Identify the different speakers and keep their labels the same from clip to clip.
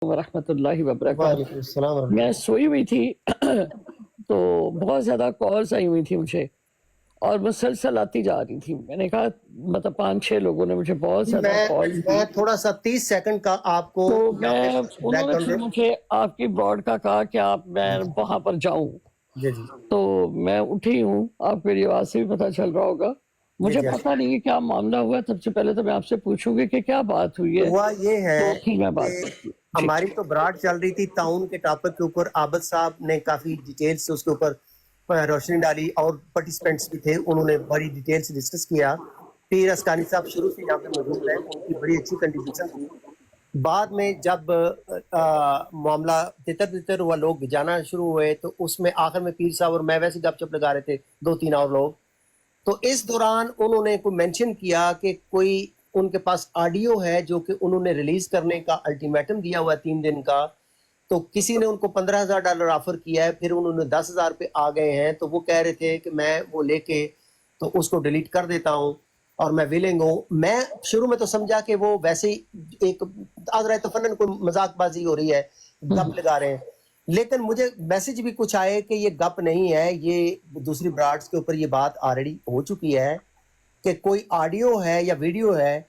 Speaker 1: ورحمۃ اللہ وبرکاتہ۔
Speaker 2: وعلیکم السلام ورحمۃ
Speaker 1: میں سوئی ہوئی تھی تو بہت زیادہ کالز آئی ہوئی تھی مجھے اور مسلسل آتی جا رہی تھی۔ میں نے کہا مطلب 5-6 لوگوں نے مجھے بہت زیادہ کال کی،
Speaker 2: میں تھوڑا سا 30 سیکنڈ کا آپ کو
Speaker 1: تو انہوں نے پھر مجھے آپ کی براڈ کا کہا کہ میں وہاں پر جاؤں،
Speaker 2: جی جی
Speaker 1: تو میں اٹھی ہوں۔ آپ میری آواز سے بھی پتہ چل رہا ہوگا، مجھے پتہ نہیں ہے کیا معاملہ ہوا۔ سب سے پہلے تو میں آپ سے پوچھوں گی کہ کیا بات ہوئی ہے،
Speaker 2: ہوا یہ ہے
Speaker 1: تو پھر میں بات
Speaker 2: کہ
Speaker 1: کرتی ہوں۔
Speaker 2: ہماری تو براڈ چل رہی تھی تعاون کے ٹاپک کے اوپر، عابد صاحب نے کافی ڈیٹیل سے اس کے اوپر روشنی ڈالی اور پارٹیسپینٹس بھی تھے، انہوں نے بڑی ڈیٹیل سے ڈسکس کیا۔ پیر اسکانی صاحب شروع سے یہاں پہ موجود ہیں، ان کی بڑی اچھی کنٹریبیوشن تھی۔ بعد میں جب معاملہ تتر ہوا، لوگ جانا شروع ہوئے، تو اس میں آخر میں پیر صاحب اور میں ویسے گپ چپ لگا رہے تھے، 2-3 اور لوگ۔ تو اس دوران انہوں نے کوئی مینشن کیا کہ کوئی ان کے پاس آڈیو ہے جو کہ انہوں نے ریلیز کرنے کا الٹیمیٹم دیا ہوا ہے 3 دن کا، تو کسی نے ان کو $15,000 آفر کیا ہے، پھر انہوں نے 10,000 پہ آ گئے ہیں، تو وہ کہہ رہے تھے کہ میں وہ لے کے تو اس کو ڈیلیٹ کر دیتا ہوں اور میں ویلنگ ہوں۔ میں شروع میں تو سمجھا کہ وہ ویسے ہی ایک آذرائے تفنن کوئی مذاق بازی ہو رہی ہے، گپ لگا رہے ہیں، لیکن مجھے میسج بھی کچھ آئے کہ یہ گپ نہیں ہے، یہ دوسری براڈز کے اوپر یہ بات آلریڈی ہو چکی ہے کہ کوئی آڈیو ہے یا ویڈیو ہے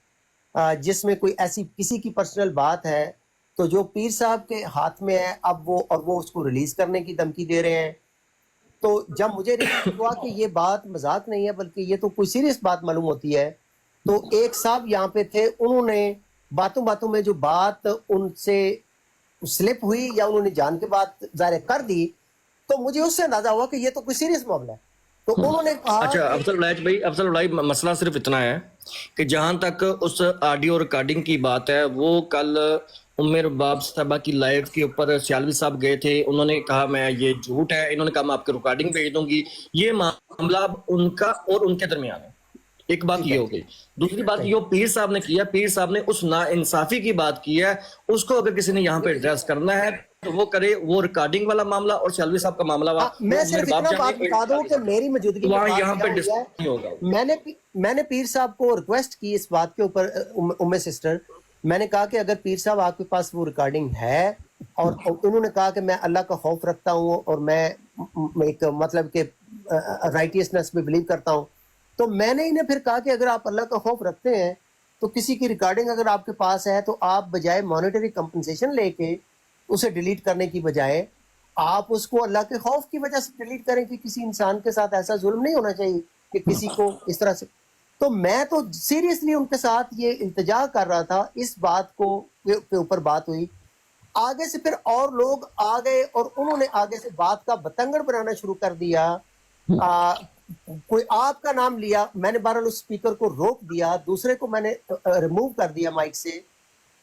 Speaker 2: جس میں کوئی ایسی کسی کی پرسنل بات ہے، تو جو پیر صاحب کے ہاتھ میں ہے اب وہ اس کو ریلیز کرنے کی دھمکی دے رہے ہیں۔ تو جب مجھے ریلیز ہوا کہ یہ بات مذاق نہیں ہے بلکہ یہ تو کوئی سیریس بات معلوم ہوتی ہے، تو ایک صاحب یہاں پہ تھے، انہوں نے باتوں باتوں میں جو بات ان سے سلپ ہوئی یا انہوں نے جان کے بات ظاہر کر دی، تو مجھے اس سے اندازہ ہوا کہ یہ تو کوئی سیریس معاملہ ہے۔ تو انہوں نے کہا
Speaker 3: اچھا افضل بھائی مسئلہ صرف اتنا ہے کہ جہاں تک اس آڈیو ریکارڈنگ کی بات ہے، وہ کل عمر باب صاحبہ کی لائیو کے اوپر سیالوی صاحب گئے تھے، انہوں نے کہا میں یہ جھوٹ ہے، انہوں نے کہا میں آپ کے ریکارڈنگ بھیج دوں گی۔ یہ معاملہ ان کا اور ان کے درمیان ہے، ایک بات یہ ہو گئی۔ دوسری بات جو پیر صاحب نے کیا، پیر صاحب نے اس نا انصافی کی بات کی ہے، اس کو اگر کسی نے یہاں پہ ایڈریس کرنا ہے تو وہ کرے۔ وہ ریکارڈنگ والا معاملہ اور سیالوی صاحب کا معاملہ
Speaker 2: میں صرف اتنا بات بتا دوں کہ میری موجودگی میں
Speaker 3: یہاں
Speaker 2: بات
Speaker 3: پہ
Speaker 2: کیا ہوئی
Speaker 3: نہیں ہوگا۔
Speaker 2: ہے، میں نے پیر صاحب کو ریکویسٹ کی اس بات کے اوپر، سسٹر میں نے کہا کہ اگر پیر صاحب آپ کے پاس وہ ریکارڈنگ ہے، اور انہوں نے کہا کہ میں اللہ کا خوف رکھتا ہوں اور میں ایک مطلب کہ رائٹیسنس میں بلیو کرتا ہوں، تو میں نے انہیں پھر کہا کہ اگر آپ اللہ کا خوف رکھتے ہیں تو کسی کی ریکارڈنگ اگر آپ کے پاس ہے تو آپ بجائے مانیٹری کمپنسیشن لے کے اسے ڈیلیٹ کرنے کی بجائے آپ اس کو اللہ کے خوف کی وجہ سے ڈیلیٹ کریں کہ کسی انسان کے ساتھ ایسا ظلم نہیں ہونا چاہیے کہ کسی کو اس طرح سے۔ تو میں تو سیریسلی ان کے ساتھ یہ التجا کر رہا تھا، اس بات کو کے اوپر بات ہوئی، آگے سے پھر اور لوگ آ گئے اور انہوں نے آگے سے بات کا بتنگڑ بنانا شروع کر دیا۔ کوئی آپ کا نام لیا، میں نے بہرحال اس اسپیکر کو روک دیا، دوسرے کو میں نے ریموو کر دیا مائک سے۔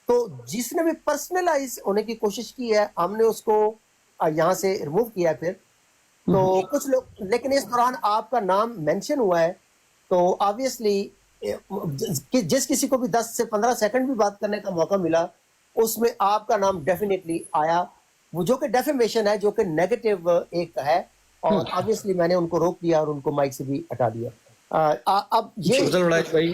Speaker 2: تو جس نے بھی پرسنلائز ہونے کی کوشش کی ہے ہم نے اس کو یہاں سے ریموو کیا پھر۔ تو کچھ لوگ، لیکن اس دوران آپ کا نام مینشن ہوا ہے، تو آبویسلی جس کسی کو بھی 10 سے 15 سیکنڈ بھی بات کرنے کا موقع ملا اس میں آپ کا نام ڈیفینیٹلی آیا، وہ جو کہ ڈیفیمیشن ہے، جو کہ نیگیٹو ایک ہے، اور آبویسلی میں نے ان کو روک دیا اور ان کو مائک سے بھی ہٹا دیا۔ اب یہ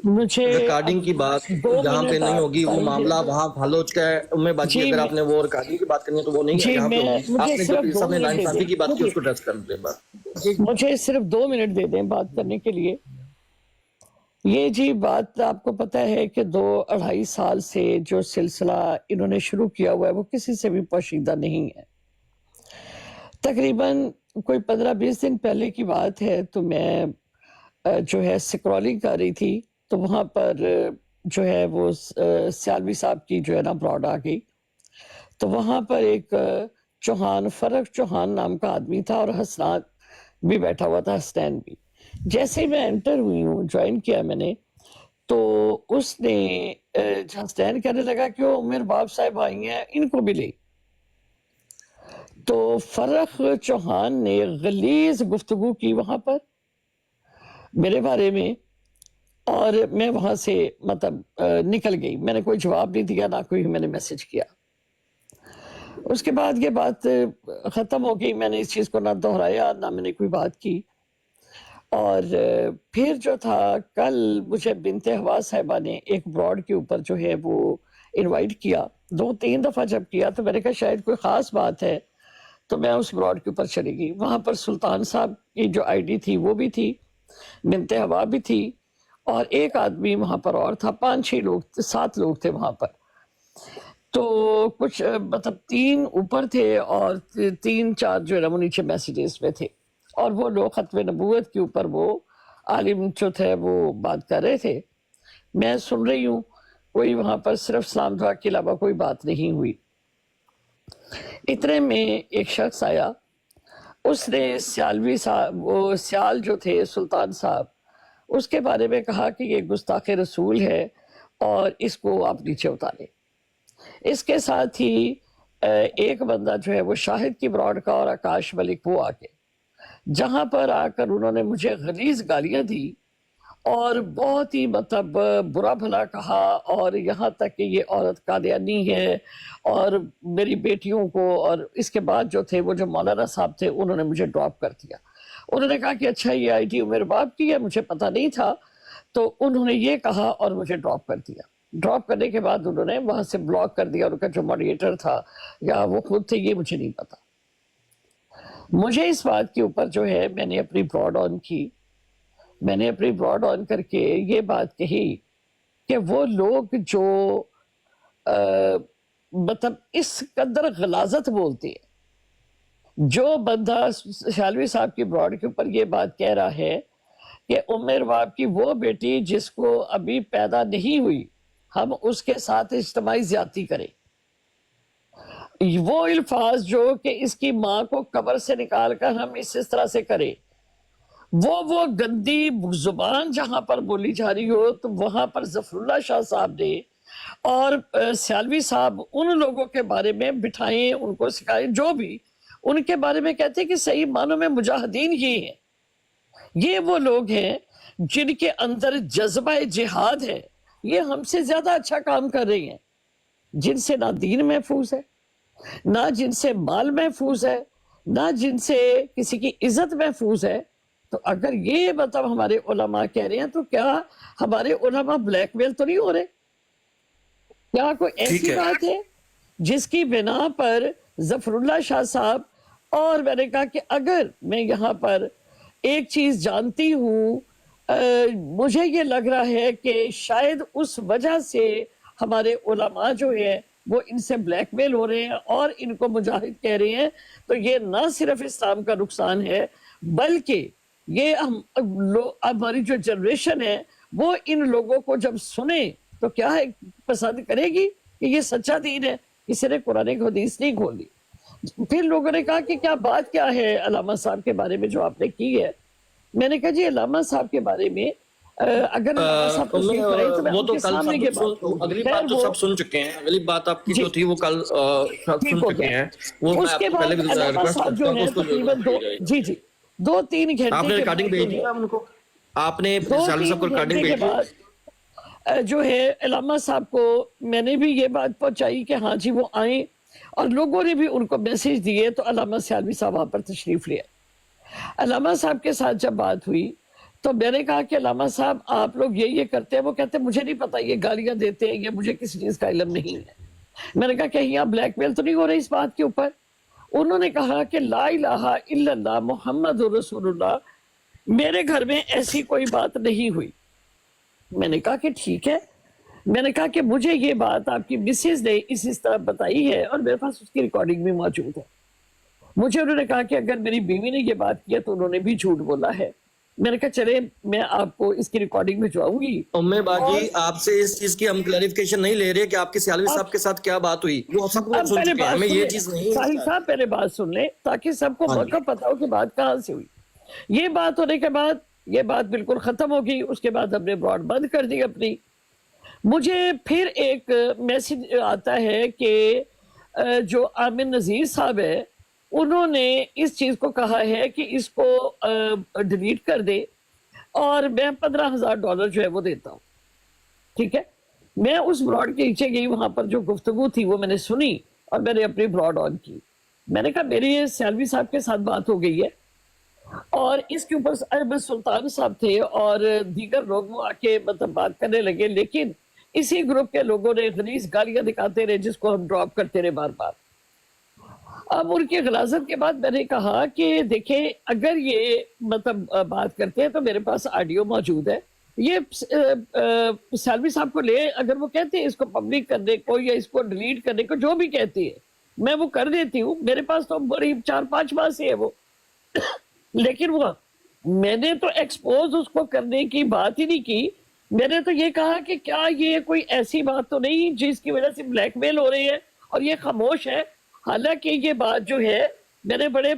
Speaker 1: مجھے
Speaker 3: ریکارڈنگ کی بات
Speaker 1: 2
Speaker 3: جہاں پہ
Speaker 1: منٹ
Speaker 3: نہیں
Speaker 1: آپ
Speaker 3: ہوگی، وہ
Speaker 1: ٹائم دے
Speaker 3: معاملہ
Speaker 1: دیں۔
Speaker 3: وہاں حل ہو چکا ہے۔ میں باقی اگر آپ نے وہ ریکارڈنگ کی بات کرنی ہے تو وہ نہیں ہے،
Speaker 1: جی
Speaker 3: یہاں پہ ہوگی۔ آپ
Speaker 1: مجھے
Speaker 3: نے جو
Speaker 1: صرف
Speaker 3: پیر
Speaker 1: 2
Speaker 3: صاحب نے
Speaker 1: منٹ دے
Speaker 3: ناانصافی کی بات کی اس کو ایڈریس کر دیں بات۔
Speaker 1: مجھے صرف 2 منٹ دے دیں بات کرنے کے لیے۔ یہ جی بات آپ کو پتہ ہے کہ 2-2.5 سال سے جو سلسلہ انہوں نے شروع کیا ہوا ہے وہ کسی سے بھی پوشیدہ نہیں ہے۔ تقریباً کوئی 15-20 دن پہلے کی بات ہے، تو میں جو ہے سکرولنگ کر رہی تھی، تو وہاں پر جو ہے وہ سیالوی صاحب کی جو ہے نا براڈ آ گئی، تو وہاں پر ایک چوہان، فرق چوہان نام کا آدمی تھا اور حسنان بھی بیٹھا ہوا تھا، حسنین بھی۔ جیسے ہی میں انٹر ہوئی ہوں، جوائن کیا میں نے، تو اس نے حسنین کہنے لگا کہ وہ عمر باب صاحب آئی ہیں، ان کو بھی لے۔ تو فرق چوہان نے غلیظ گفتگو کی وہاں پر میرے بارے میں، اور میں وہاں سے مطلب نکل گئی، میں نے کوئی جواب نہیں دیا، نہ کوئی میں نے میسج کیا۔ اس کے بعد یہ بات ختم ہو گئی، میں نے اس چیز کو نہ دہرایا نہ میں نے کوئی بات کی۔ اور پھر جو تھا کل مجھے بنت ہوا صاحبہ نے ایک براڈ کے اوپر جو ہے وہ انوائٹ کیا، 2-3 دفعہ جب کیا تو میں نے کہا شاید کوئی خاص بات ہے تو میں اس براڈ کے اوپر چلی گئی. وہاں پر سلطان صاحب کی جو آئی ڈی تھی وہ بھی تھی, بنت ہوا بھی تھی, اور ایک آدمی وہاں پر اور تھا, 5-6 لوگ 7 لوگ تھے وہاں پر. تو کچھ مطلب 3 اوپر تھے اور 3-4 جو ہے نا وہ نیچے میسیجز میں تھے, اور وہ لوگ ختم نبوت کے اوپر وہ عالم جو تھے وہ بات کر رہے تھے. میں سن رہی ہوں, کوئی وہاں پر صرف سلام دعا کے علاوہ کوئی بات نہیں ہوئی. اتنے میں ایک شخص آیا, اس نے سیالوی صاحب, وہ سیال جو تھے سلطان صاحب, اس کے بارے میں کہا کہ یہ گستاخ رسول ہے اور اس کو آپ نیچے اتاریں. اس کے ساتھ ہی ایک بندہ جو ہے وہ شاہد کی براڈ کا اور آکاش ملک وہ آ کے جہاں پر آ کر انہوں نے مجھے غلیظ گالیاں دی اور بہت ہی مطلب برا بھلا کہا, اور یہاں تک کہ یہ عورت قادیانی ہے اور میری بیٹیوں کو, اور اس کے بعد جو تھے وہ جو مولانا صاحب تھے انہوں نے مجھے ڈراپ کر دیا. انہوں نے کہا کہ اچھا یہ آئی ڈی عمر باپ کی ہے, مجھے پتہ نہیں تھا, تو انہوں نے یہ کہا اور مجھے ڈراپ کر دیا. ڈراپ کرنے کے بعد انہوں نے وہاں سے بلاک کر دیا, ان کا جو ماڈریٹر تھا یا وہ خود تھے یہ مجھے نہیں پتا. مجھے اس بات کے اوپر جو ہے میں نے اپنی براڈ آن کی, میں نے اپنی براڈ آن کر کے یہ بات کہی کہ وہ لوگ جو مطلب اس قدر غلاظت بولتے ہیں, جو بندہ شالوی صاحب کی براڈ کے اوپر یہ بات کہہ رہا ہے کہ عمر باپ کی وہ بیٹی جس کو ابھی پیدا نہیں ہوئی ہم اس کے ساتھ اجتماعی زیادتی کریں, وہ الفاظ جو کہ اس کی ماں کو قبر سے نکال کر ہم اس طرح سے کریں, وہ گندی زبان جہاں پر بولی جا رہی ہو, تو وہاں پر ظفر اللہ شاہ صاحب نے اور سیالوی صاحب ان لوگوں کے بارے میں بٹھائیں, ان کو سکھائیں, جو بھی ان کے بارے میں کہتے ہیں کہ صحیح معنوں میں مجاہدین یہ ہیں. یہ وہ لوگ ہیں جن کے اندر جذبہ جہاد ہے, یہ ہم سے زیادہ اچھا کام کر رہی ہیں, جن سے نہ دین محفوظ ہے, نہ جن سے مال محفوظ ہے, نہ جن سے کسی کی عزت محفوظ ہے. تو اگر یہ مطلب ہمارے علماء کہہ رہے ہیں تو کیا ہمارے علماء بلیک میل تو نہیں ہو رہے؟ کیا کوئی ایسی بات ہے جس کی بنا پر ظفر اللہ شاہ صاحب, اور میں نے کہا کہ اگر میں یہاں پر ایک چیز جانتی ہوں, مجھے یہ لگ رہا ہے کہ شاید اس وجہ سے ہمارے علماء جو ہیں وہ ان سے بلیک میل ہو رہے ہیں اور ان کو مجاہد کہہ رہے ہیں, تو یہ نہ صرف اسلام کا نقصان ہے بلکہ یہ ہماری جو جنریشن ہے وہ ان لوگوں کو جب سنے تو کیا ہے پسند کرے گی کہ یہ سچا دین ہے, کسی نے قرآن کی حدیث نہیں کھولی. پھر لوگوں نے کہا کہ کیا بات کیا ہے علامہ صاحب کے بارے میں جو آپ نے کی ہے. میں نے کہا جی علامہ صاحب کے بارے میں اگر علامہ صاحب تشریف لائے تو میں
Speaker 3: وہ
Speaker 1: ان
Speaker 3: تو
Speaker 1: کے
Speaker 3: کل
Speaker 1: سامنے یہ بات کروں گی.
Speaker 3: اگلی بات تو سب سن چکے ہیں, اگلی بات آپ کی جو تھی وہ کل سب سن چکے ہیں, وہ میں
Speaker 1: اس
Speaker 3: آپ
Speaker 1: کے
Speaker 3: کو پہلے
Speaker 1: بعد
Speaker 3: بھی
Speaker 1: علامہ
Speaker 3: ریکویسٹ
Speaker 1: صاحب
Speaker 3: کرتا
Speaker 1: جو
Speaker 3: ہوں کہ
Speaker 1: ہے
Speaker 3: اس کو
Speaker 1: تقریباً 2-3 گھنٹے
Speaker 3: آپ نے
Speaker 1: کے
Speaker 3: ریکارڈنگ
Speaker 1: بعد
Speaker 3: بھیج دی ان کو, آپ نے سالم صاحب کو
Speaker 1: 2-3
Speaker 3: ریکارڈنگ
Speaker 1: گھنٹے کے
Speaker 3: بھیج دی.
Speaker 1: بعد جو ہے علامہ صاحب کو میں نے بھی یہ بات پہنچائی کہ ہاں جی وہ آئیں, اور لوگوں نے بھی ان کو میسج دیے, تو علامہ سیالوی صاحب وہاں پر تشریف لے. علامہ صاحب کے ساتھ جب بات ہوئی تو میں نے کہا کہ علامہ صاحب آپ لوگ یہ کرتے ہیں, وہ کہتے ہیں مجھے نہیں پتا, یہ گالیاں دیتے ہیں, یہ مجھے کسی چیز کا علم نہیں ہے. میں نے کہا کہ یہاں بلیک میل تو نہیں ہو رہی اس بات کے اوپر؟ انہوں نے کہا کہ لا الہ الا اللہ محمد رسول اللہ, میرے گھر میں ایسی کوئی بات نہیں ہوئی. میں نے کہا کہ ٹھیک ہے, میں نے کہا کہ مجھے یہ بات آپ کی مسز نے اس طرح بتائی ہے اور میرے پاس اس کی ریکارڈنگ بھی موجود ہے. مجھے انہوں نے کہا کہ اگر میری بیوی نے یہ بات کیا تو انہوں نے بھی جھوٹ بولا ہے. میں نے کہا چلے میں آپ کو اس کی ریکارڈنگ بھجواؤں گی.
Speaker 3: ام باجی آپ سے اس چیز کی ہم کلیریفیکیشن نہیں لے رہے کہ آپ کے سیالوی صاحب کے ساتھ کیا بات ہوئی, وہ سب لوگ سن چکے ہیں, ہمیں یہ چیز نہیں.
Speaker 1: ساحل صاحب پہلے بات سن لیں تاکہ سب کو موقع پتا ہو کہ بات کہاں سے ہوئی. یہ بات ہونے کے بعد یہ بات بالکل ختم ہو گئی. اس کے بعد ہم نے براڈ بند کر دی اپنی. مجھے پھر ایک میسج آتا ہے کہ جو عامر نذیر صاحب ہے انہوں نے اس چیز کو کہا ہے کہ اس کو ڈیلیٹ کر دے اور میں $15,000 جو ہے وہ دیتا ہوں. ٹھیک ہے, میں اس براڈ کے نیچے گئی, وہاں پر جو گفتگو تھی وہ میں نے سنی اور میں نے اپنی براڈ آن کی. میں نے کہا میری سیالوی صاحب کے ساتھ بات ہو گئی ہے اور اس کے اوپر احمد سلطان صاحب تھے اور دیگر لوگ وہ آ کے مطلب بات کرنے لگے, لیکن اسی گروپ کے لوگوں نے غلیظ گالیاں دکھاتے رہے جس کو ہم ڈراپ کرتے رہے بار بار. اب ان کی غلاظت کے بعد میں نے کہا کہ دیکھیں اگر یہ مطلب بات کرتے ہیں تو میرے پاس آڈیو موجود ہے. یہ سالوی صاحب کو لے, اگر وہ کہتے ہیں اس کو پبلک کرنے کو یا اس کو ڈیلیٹ کرنے کو, جو بھی کہتے ہیں میں وہ کر دیتی ہوں. میرے پاس تو بڑی 4-5 ماہ سے ہے وہ. لیکن وہ میں نے تو ایکسپوز اس کو کرنے کی بات ہی نہیں کی. میں نے تو یہ کہا کہ کیا یہ کوئی ایسی بات تو نہیں جس کی وجہ سے بلیک میل ہو رہی ہے اور یہ خاموش ہے. حالانکہ یہ بات جو ہے میں نے بڑے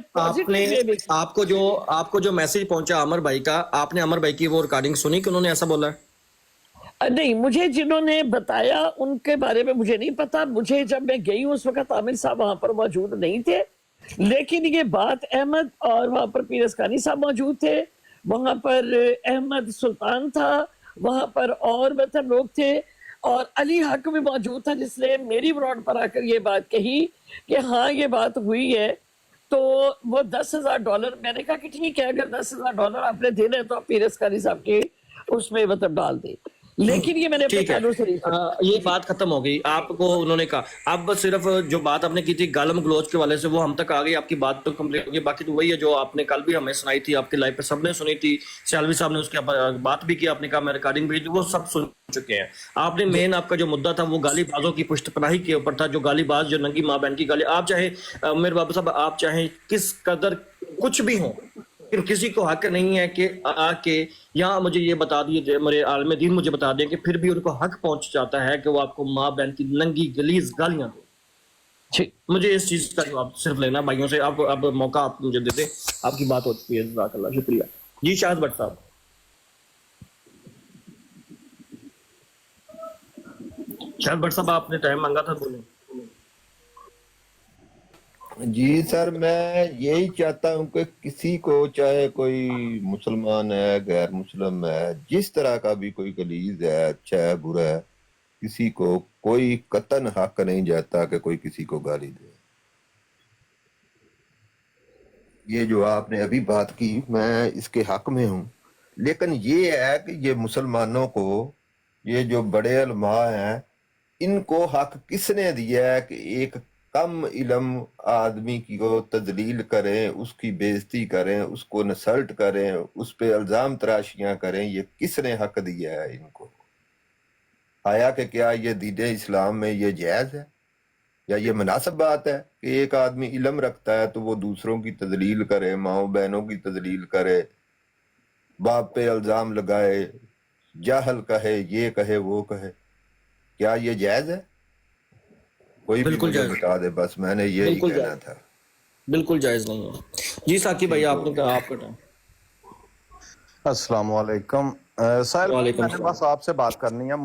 Speaker 3: آپ کو جو میسج پہنچا عامر بھائی کا, آپ نے عامر بھائی کی وہ ریکارڈنگ سنی کہ انہوں نے ایسا بولا ہے؟
Speaker 1: نہیں, مجھے جنہوں نے بتایا ان کے بارے میں مجھے نہیں پتا. مجھے جب میں گئی ہوں اس وقت عامر صاحب وہاں پر موجود نہیں تھے, لیکن یہ بات احمد اور وہاں پر پیر اسکانی صاحب موجود تھے, وہاں پر احمد سلطان تھا, وہاں پر اور مطلب لوگ تھے, اور علی حق بھی موجود تھا جس نے میری براڈ پر آ کر یہ بات کہی کہ ہاں یہ بات ہوئی ہے. تو وہ $10,000 میں نے کہا کہ ٹھیک ہے, اگر $10,000 آپ نے دینا ہے تو آپ پیر اسکانی صاحب کے اس میں مطلب ڈال دیں. لیکن یہ میں نے اپنے
Speaker 3: ٹھیک ہے,
Speaker 1: کانوں سے نہیں سنا.
Speaker 3: یہ بات ختم ہو گئی. آپ کو انہوں نے کہا, اب صرف جو بات آپ نے کی تھی گالم گلوچ کے والے سے وہ ہم تک آ گئی, آپ کی بات تو کمپلیٹ ہو گئی. باقی تو وہی ہے جو آپ نے کل بھی ہمیں سنائی تھی, آپ کے لائیو پہ سب نے سنی تھی. سیالوی صاحب نے اس کی بات بھی کی, آپ نے کہا میں ریکارڈنگ بھی, وہ سب سن چکے ہیں. آپ نے مین آپ کا جو مدعا تھا وہ گالی بازوں کی پشت پناہی کے اوپر تھا, جو گالی باز جو ننگی ماں بہن کی گالی. آپ چاہے میرے بابا صاحب آپ چاہیں کس قدر کچھ بھی ہوں, کسی کو حق نہیں ہے کہ آ کے یہاں مجھے یہ بتا دیے, میرے عالم دین مجھے بتا دیں کہ پھر بھی ان کو حق پہنچ جاتا ہے کہ وہ آپ کو ماں بہن کی ننگی غلیظ گالیاں دیں. مجھے اس چیز کا جواب صرف لینا بھائیوں سے. اب موقع آپ مجھے دے دیں, آپ کی بات ہو چکی ہے. جزاک اللہ, شکریہ. جی شاہد بٹ صاحب. شاہد بٹ صاحب آپ نے ٹائم مانگا تھا, بولیں.
Speaker 4: جی سر, میں یہی چاہتا ہوں کہ کسی کو, چاہے کوئی مسلمان ہے غیر مسلم ہے, جس طرح کا بھی کوئی غلیظ ہے, اچھا ہے برا ہے, کسی کو کوئی قطعاً حق نہیں جاتا کہ کوئی کسی کو گالی دے. یہ جو آپ نے ابھی بات کی میں اس کے حق میں ہوں, لیکن یہ ہے کہ یہ مسلمانوں کو, یہ جو بڑے علماء ہیں, ان کو حق کس نے دیا ہے کہ ایک کم علم آدمی کی کو تذلیل کریں, اس کی بےزتی کریں, اس کو نسلٹ کریں, اس پہ الزام تراشیاں کریں؟ یہ کس نے حق دیا ہے ان کو؟ آیا کہ کیا یہ دین اسلام میں یہ جائز ہے یا یہ مناسب بات ہے کہ ایک آدمی علم رکھتا ہے تو وہ دوسروں کی تذلیل کرے, ماؤں بہنوں کی تذلیل کرے, باپ پہ الزام لگائے, جاہل کہے, یہ کہے وہ کہے؟ کیا یہ جائز ہے؟ کوئی بھی مجھے بتا دے, بس میں نے یہی کہنا تھا.
Speaker 3: بالکل جائز نہیں ہے. جی ساقی بھائی, آپ نے کہا, آپ کا ٹائم.
Speaker 5: السلام علیکم. ساحل میں نے بس آپ سے بات کرنی ہے,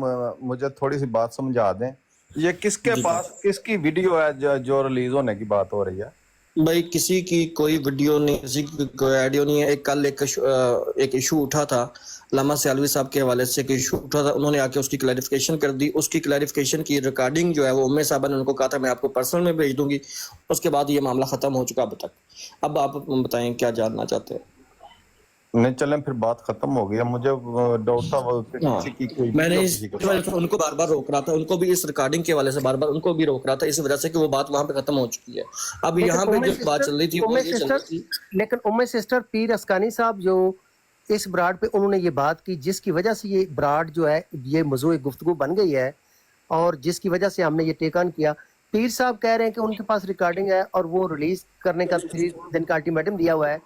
Speaker 5: مجھے تھوڑی سی بات سمجھا دیں. یہ کس کے پاس کس کی ویڈیو ہے جو ریلیز ہونے کی بات ہو رہی ہے؟
Speaker 3: بھائی کسی کی کوئی ویڈیو نہیں, کسی کی کوئی آڈیو نہیں ہے. ایک کل ایک ایشو اٹھا تھا علامہ سیالوی صاحب کے حوالے سے, کہ ایشو اٹھا تھا, انہوں نے آ کے اس کی کلیریفیکیشن کر دی. اس کی کلیریفیکیشن کی ریکارڈنگ جو ہے وہ امی صاحبہ نے ان کو کہا تھا میں آپ کو پرسنل میں بھیج دوں گی. اس کے بعد یہ معاملہ ختم ہو چکا اب تک. اب آپ بتائیں کیا جاننا چاہتے ہیں؟
Speaker 5: نہیں چلیں پھر بات ختم ہو گیا. مجھے ڈاؤٹ تھا کسی کی کوئی
Speaker 3: میں نے
Speaker 5: ویڈیو
Speaker 3: ان کو بار بار روک رہا تھا, ان کو بھی اس ریکارڈنگ کے حوالے سے بار بار ان کو بھی روک رہا تھا, اس وجہ سے کہ وہ بات وہاں پہ ختم ہو چکی ہے. اب یہاں پہ جو بات چل رہی تھی وہ یہ چل رہی تھی.
Speaker 2: لیکن ام سسٹر پیر اسکانی صاحب جو اس براڈ پہ انہوں نے یہ بات کی جس کی وجہ سے یہ براڈ جو ہے یہ موضوع گفتگو بن گئی ہے, اور جس کی وجہ سے ہم نے یہ ٹیک آن کیا. پیر صاحب کہہ رہے ہیں کہ ان کے پاس ریکارڈنگ ہے اور وہ ریلیز کرنے کا 3 دن کا الٹیمیٹم دیا ہوا ہے.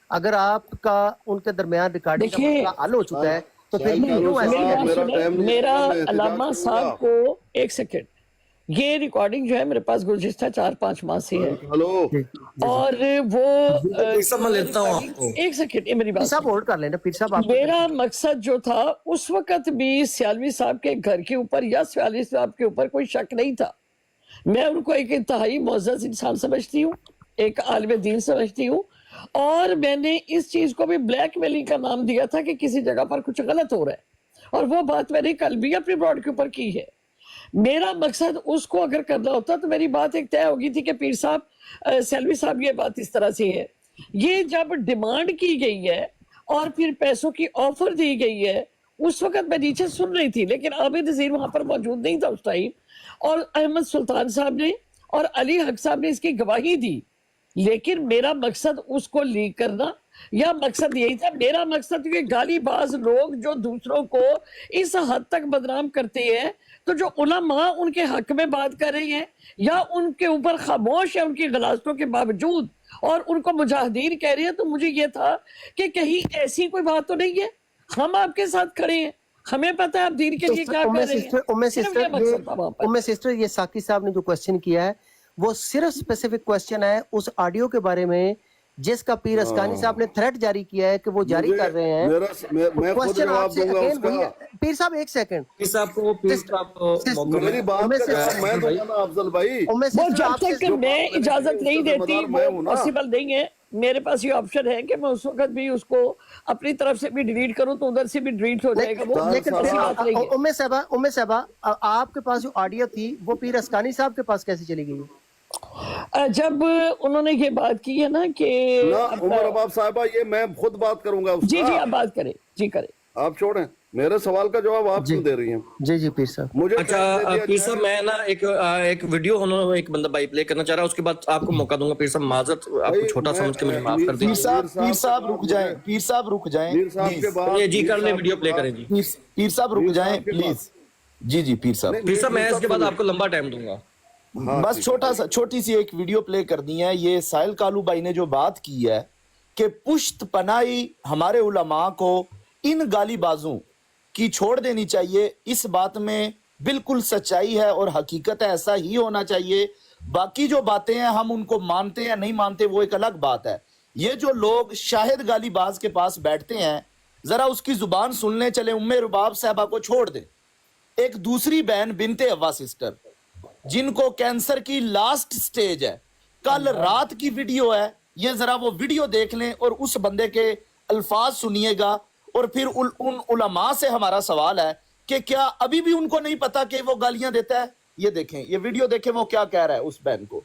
Speaker 2: اگر آپ کا ان کے درمیان ریکارڈنگ کا مسئلہ حل ہو چکا ہے تو پھر کیوں ایسے
Speaker 1: میرا علامہ صاحب کو, ایک سیکنڈ, یہ ریکارڈنگ جو ہے میرے پاس گزشتہ 4-5 ماہ سے ہے, اور وہ ایک سیکنڈ میری بات
Speaker 2: صاحب ہولڈ کر لینا. پیر صاحب
Speaker 1: میرا مقصد جو تھا اس وقت بھی سیالوی صاحب کے گھر کے اوپر یا سیالوی صاحب کے اوپر کوئی شک نہیں تھا. میں ان کو ایک انتہائی معزز انسان سمجھتی ہوں, ایک عالم دین سمجھتی ہوں, اور میں نے اس چیز کو بھی بلیک میلنگ کا نام دیا تھا کہ کسی جگہ پر کچھ غلط ہو رہا ہے, اور وہ بات میں نے کل بھی اپنے براڈ کے اوپر کی ہے. میرا مقصد اس کو اگر کرنا ہوتا تو میری بات ایک طے ہوگی تھی کہ پیر صاحب سیلوی صاحب یہ بات اس طرح سے ہے. یہ جب ڈیمانڈ کی گئی ہے اور پھر پیسوں کی آفر دی گئی ہے उस वक्त मैं नीचे सुन रही थी, लेकिन आबिद नज़ीर वहां पर मौजूद नहीं था उस टाइम, और अहमद सुल्तान साहब ने और अली हक साहब ने इसकी गवाही दी। लेकिन मेरा मकसद उसको लीक करना या मकसद यही था, मेरा मकसद ये गालीबाज लोग जो दूसरों को इस हद तक बदनाम करते हैं, तो जो उलमा उनके हक में बात कर रहे हैं या उनके ऊपर खामोश है उनकी गलास्तों के बावजूद और उनको मुजाहिदीन कह रहे हैं, तो मुझे ये था कि कहीं ऐसी कोई बात तो नहीं है, हम आपके साथ खड़े हैं, हमें पता है आप दीन के लिए क्या कर रहे हैं। सिर्फ ये मकसद था वहाँ पर।
Speaker 2: उम्मे सिस्टर, ये साकी साहब ने जो क्वेश्चन किया है वो सिर्फ स्पेसिफिक क्वेश्चन है उस ऑडियो के बारे में जिसका पीर अस्कानी साहब ने थ्रेट जारी किया है कि वो जारी कर रहे हैं।
Speaker 6: मैं खुद
Speaker 2: क्वेश्चन
Speaker 6: जवाब
Speaker 2: आपसे
Speaker 6: दूंगा
Speaker 2: अगेन
Speaker 6: उसका।
Speaker 2: वही है। पीर साहब एक सेकंड,
Speaker 3: पीर साहब को
Speaker 6: मेरी बात का जवाब मैं दूंगा ना अफजल भाई।
Speaker 2: उम्मे
Speaker 1: वो
Speaker 2: सिस्टर
Speaker 1: जब
Speaker 2: आपसे
Speaker 1: तक मैं इजाजत नहीं देती
Speaker 6: मैं
Speaker 1: वो
Speaker 6: हूं ना।
Speaker 1: पॉसिबल नहीं है। मेरे पास ये ऑप्शन है कि मैं उस वक्त भी उसको अपनी तरफ से भी डिलीट करूं तो उधर से भी डिलीट हो जाएगा वो,
Speaker 2: लेकिन
Speaker 1: ऐसी बात नहीं है।
Speaker 2: उम्मे साहबा आपके पास जो ऑडियो थी वो पीर अस्कानी साहब के पास कैसे चली गई?
Speaker 1: जब उन्होंने ये बात की है ना कि
Speaker 6: ना उमर अबाब साहिबा, ये मैं खुद बात करूंगा उसका।
Speaker 1: जी आप बात करें, जी करें।
Speaker 6: आप छोड़ें, मेरे सवाल का जवाब आप क्यों दे रही हैं?
Speaker 2: जी जी पीर साहब।
Speaker 6: मुझे
Speaker 3: अच्छा पीर साहब, मैं ना एक वीडियो उन्होंने एक बंदा भाई प्ले करना चाह रहा है, उसके बाद आपको मौका दूंगा। पीर साहब माजरत, आपको छोटा समझ के मुझे माफ कर दीजिए।
Speaker 7: पीर साहब रुक जाएं, पीर साहब रुक जाएं
Speaker 6: पीर साहब के बाद
Speaker 3: ये जी कर ले, वीडियो प्ले करें जी।
Speaker 7: पीर साहब रुक जाएं प्लीज। जी जी पीर साहब,
Speaker 3: पीर साहब मैं इसके बाद आपको लंबा टाइम दूंगा।
Speaker 7: बस छोटी सी एक वीडियो प्ले कर दी है। ये साहिल कालू भाई ने जो बात की है कि पुश्त पनाही हमारे उलमा को इन गालीबाजों की छोड़ देनी चाहिए, इस बात में बिल्कुल सच्चाई है और हकीकत है, ऐसा ही होना चाहिए। बाकी जो बातें हैं हम उनको मानते हैं नहीं मानते वो एक अलग बात है। ये जो लोग शाहिद गालीबाज के पास बैठते हैं, जरा उसकी जुबान सुनने चले, उम्मे रुबाब साहबा को छोड़ दे। एक दूसरी बहन बिनते हवा सिस्टर जिनको कैंसर की लास्ट स्टेज है, कल रात की वीडियो है, ये जरा वो वीडियो देख लें और उस बंदे के अल्फाज सुनिएगा। और फिर उन उलमा से हमारा सवाल है कि क्या अभी भी उनको नहीं पता कि वो गालियां देता है? ये देखें, ये वीडियो देखें वो क्या कह रहा है उस बहन को।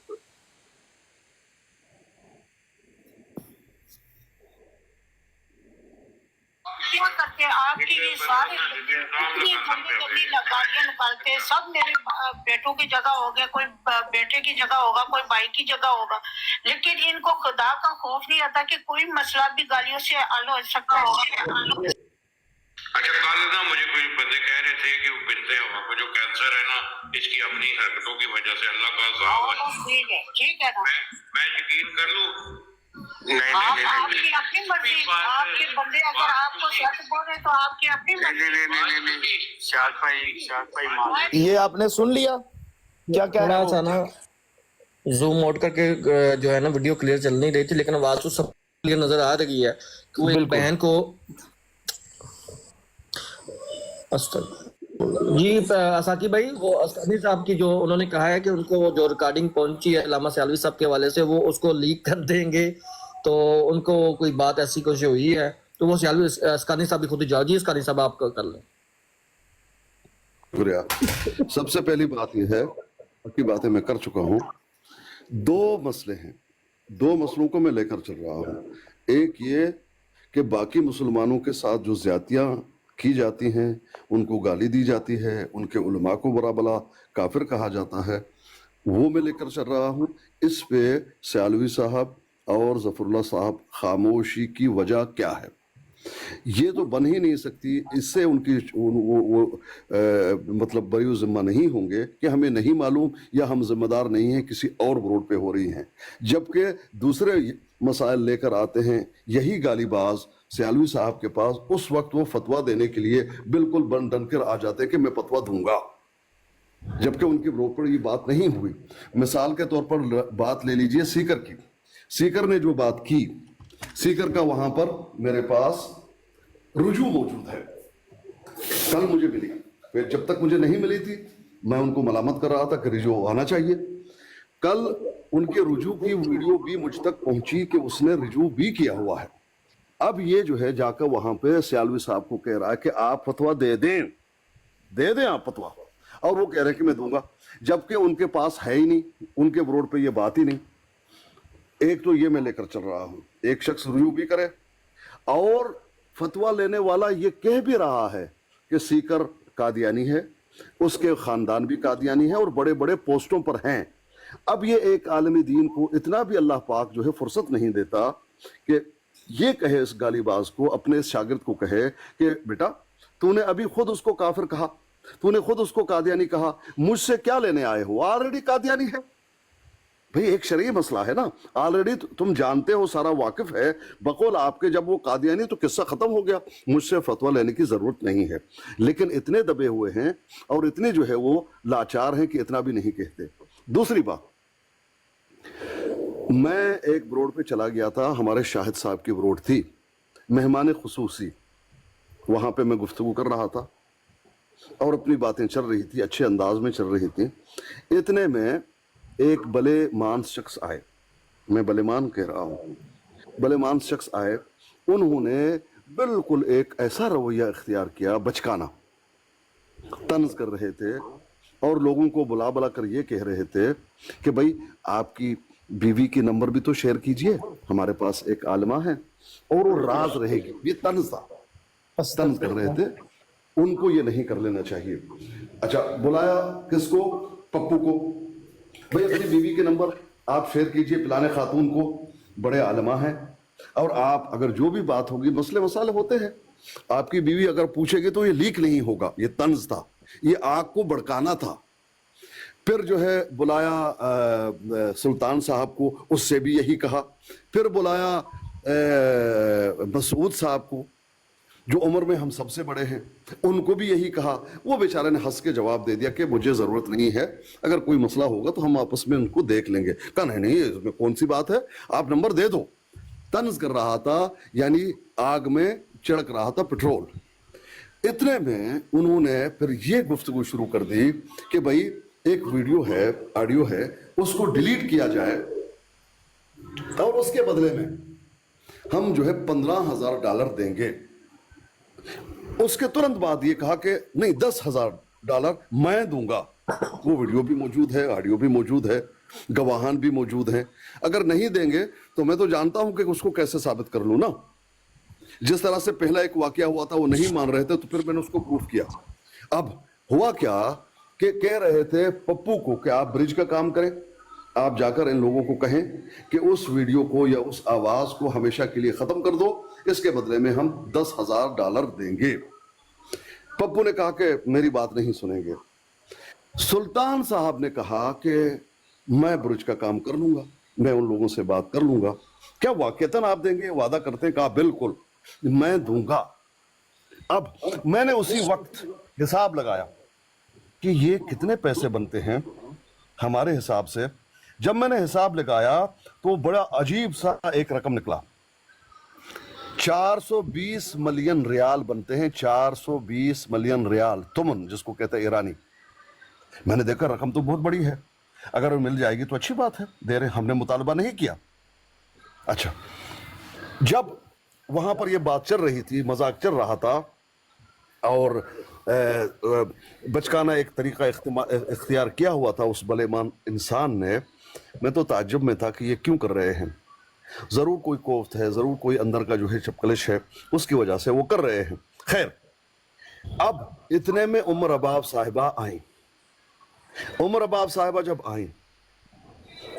Speaker 8: क्या करते हैं आपकी ये सारे इतनी गंदी गंदी गालियां निकालते हैं। सब मेरे बेटों की जगह हो गया, कोई बेटे की जगह होगा, कोई भाई की जगह होगा, लेकिन इनको खुदा का खौफ नहीं आता कि कोई मसला भी गालियों से हल हो सकता होगा।
Speaker 9: अच्छा, कल ना मुझे कुछ बंदे कह रहे थे कि वो बिनते हवा को जो कैंसर है ना, इसकी अपनी हरकतों की वजह से अल्लाह का अज़ाब है।
Speaker 8: ठीक है ना,
Speaker 9: मैं यकीन कर लूं?
Speaker 8: आपकी अपनी मर्जी, आपके बंदे अगर आपको सच बोल रहे तो आपकी अपनी मर्जी।
Speaker 7: ये आपने सुन लिया क्या कह रहा
Speaker 3: थोड़ा सा ना जूम आउट करके जो है ना वीडियो क्लियर चल नहीं रही थी, लेकिन आवाज तो सब क्लियर नजर आ रही है कि वो एक बहन को जी असाकी भाई, वो अस्कानी साहब की जो उन्होंने कहा है कि उनको जो रिकॉर्डिंग पहुंची है अल्लामा सियालवी साहब के हवाले से, वो उसको लीक कर देंगे, तो उनको कोई बात ऐसी कुछ हुई है तो वो सियालवी अस्कानी साहब भी खुद जाओ। जी अस्कानी साहब आप कर लें।
Speaker 6: शुक्रिया। सबसे पहली बात यह है, बाकी बातें मैं कर चुका हूँ। दो मसले हैं, दो मसलों को मैं लेकर चल रहा हूँ। एक ये कि बाकी मुसलमानों के साथ जो ज्यादतियाँ की जाती हैं, उनको गाली दी जाती है, उनके उलमा को बुरा भला काफिर कहा जाता है, वो मैं लेकर चल रहा हूँ। इस पे सियालवी साहब और जफरुल्लाह साहब खामोशी की वजह क्या है, ये तो बन ही नहीं सकती। इससे उनकी मतलब बरी जिम्मा नहीं होंगे कि हमें नहीं मालूम या हम जिम्मेदार नहीं हैं, किसी और रोड पे हो रही हैं। जबकि दूसरे मसाइल लेकर आते हैं यही गालीबाज सियालवी साहब के पास, उस वक्त वो फतवा देने के लिए बिल्कुल बन डन कर आ जाते हैं कि मैं फतवा दूंगा, जबकि उनकी रोड पर ये बात नहीं हुई। मिसाल के तौर पर बात ले लीजिए सीकर की। सीकर ने जो बात की, सीकर का वहां पर मेरे पास रुजू मौजूद है, कल मुझे मिली। फिर जब तक मुझे नहीं मिली थी मैं उनको मलामत कर रहा था कि रुजू आना चाहिए। कल उनके रुजू की वीडियो भी मुझ तक पहुंची कि उसने रुजू भी किया हुआ है। अब ये जो है जाकर वहां पे सियालवी साहब को कह रहा है कि आप फतवा दे दें आप फतवा, और वो कह रहे हैं कि मैं दूंगा, जबकि उनके पास है ही नहीं, उनके बोर्ड पे ये बात ही नहीं। एक तो ये मैं लेकर चल रहा हूं, एक शख्स रुजू भी करे और फतवा लेने वाला ये कह भी रहा है کہ सीकर कादियानी है, उसके खानदान भी कादियानी है और बड़े बड़े पोस्टों पर हैं। अब ये एक आलमी दीन को इतना भी अल्लाह पाक जो है फुर्सत नहीं देता कि ये कहे इस गालीबाज को, अपने इस शागिर्द को कहे कि बेटा तूने अभी खुद उसको काफिर कहा, तूने खुद उसको कादियानी कहा, मुझसे क्या लेने आए हो, ऑलरेडी कादियानी है। भाई एक शरई मसला है ना, ऑलरेडी तुम जानते हो, सारा वाकिफ है बकौल आपके, जब वो कादियानी तो किस्सा खत्म हो गया, मुझसे फतवा लेने की जरूरत नहीं है। लेकिन इतने दबे हुए हैं और इतने जो है वो लाचार हैं कि इतना भी नहीं कहते। दूसरी बात, मैं एक ब्रोड पे चला गया था, हमारे शाहिद साहब की ब्रोड थी, मेहमान खुसूसी, वहां पे मैं गुफ्तगू कर रहा था और अपनी बातें चल रही थी, अच्छे अंदाज में चल रही थी। इतने में एक बलेमान शख्स आए, मैं बलेमान कह रहा हूँ, बलेमान शख्स आए, उन्होंने बिल्कुल एक ऐसा रवैया इख्तियार किया, बचकाना, तंज कर रहे थे और लोगों को बुला बुला कर ये कह रहे थे कि भाई आपकी बीवी की नंबर भी तो शेयर कीजिए, हमारे पास एक आलिमा है और वो राज रहेगी। ये तंज था, तंज कर रहे थे, उनको ये नहीं कर लेना चाहिए। अच्छा, बुलाया किसको? पप्पू को, भाई अपनी बीवी के नंबर आप शेयर कीजिए पिलाने खातून को, बड़े आलिमा हैं और आप अगर जो भी बात होगी, मसले मसाले होते हैं, आपकी बीवी अगर पूछेगी तो ये लीक नहीं होगा। ये तंज था, ये आग को भड़काना था। फिर जो है बुलाया सुल्तान साहब को, उससे भी यही कहा। फिर बुलाया मसूद साहब को, जो उम्र में हम सबसे बड़े हैं, उनको भी यही कहा। वो बेचारे ने हंस के जवाब दे दिया कि मुझे ज़रूरत नहीं है, अगर कोई मसला होगा तो हम आपस में उनको देख लेंगे। कहा नहीं, इसमें कौन सी बात है, आप नंबर दे दो। तंज कर रहा था, यानी आग में छिड़क रहा था पेट्रोल। इतने में उन्होंने फिर ये गुफ्तगू शुरू कर दी कि भाई एक वीडियो है, ऑडियो है, उसको डिलीट किया जाए और उसके बदले में हम जो है $15,000 देंगे। उसके तुरंत बाद ये कहा कि नहीं, $10,000 मैं दूंगा। वो वीडियो भी मौजूद है, ऑडियो भी मौजूद है, गवाहान भी मौजूद हैं। अगर नहीं देंगे तो मैं तो जानता हूं कि उसको कैसे साबित कर लूं ना। जिस तरह से पहला एक वाकया हुआ था, वो नहीं मान रहे थे तो फिर मैंने उसको प्रूफ किया। अब हुआ क्या कि कह रहे थे पप्पू को कि आप ब्रिज का काम करें, आप जाकर इन लोगों को कहें कि उस वीडियो को या उस आवाज को हमेशा के लिए खत्म कर दो, इसके बदले में हम $10,000 देंगे। पप्पू ने कहा कि मेरी बात नहीं सुनेंगे। सुल्तान साहब ने कहा कि मैं ब्रिज का काम कर लूंगा, मैं उन लोगों से बात कर लूंगा। क्या वाकईतन आप देंगे? वादा करते हैं? कहा बिल्कुल मैं दूंगा। अब मैंने उसी वक्त हिसाब लगाया कि ये कितने पैसे बनते हैं हमारे हिसाब से। जब मैंने हिसाब लगाया तो बड़ा अजीब सा एक रकम निकला। 420 मिलियन रियाल बनते हैं, 420 मिलियन रियाल, तुमन जिसको कहते हैं ईरानी। मैंने देखा रकम तो बहुत बड़ी है, अगर मिल जाएगी तो अच्छी बात है, दे रहे, हमने मुतालबा नहीं किया। अच्छा, जब वहां पर यह बात चल रही थी, मजाक चल रहा था और बचकाना एक तरीका इख्तियार किया हुआ था उस बलेमान इंसान ने, मैं तो ताज्जुब में था कि ये क्यों कर रहे हैं। जरूर कोई कोफ्त है, जरूर कोई अंदर का जो है चपकलिश है, उसकी वजह से वो कर रहे हैं। खैर, अब इतने में उमर अबाब साहिबा आई। उमर अबाब साहिबा जब आई,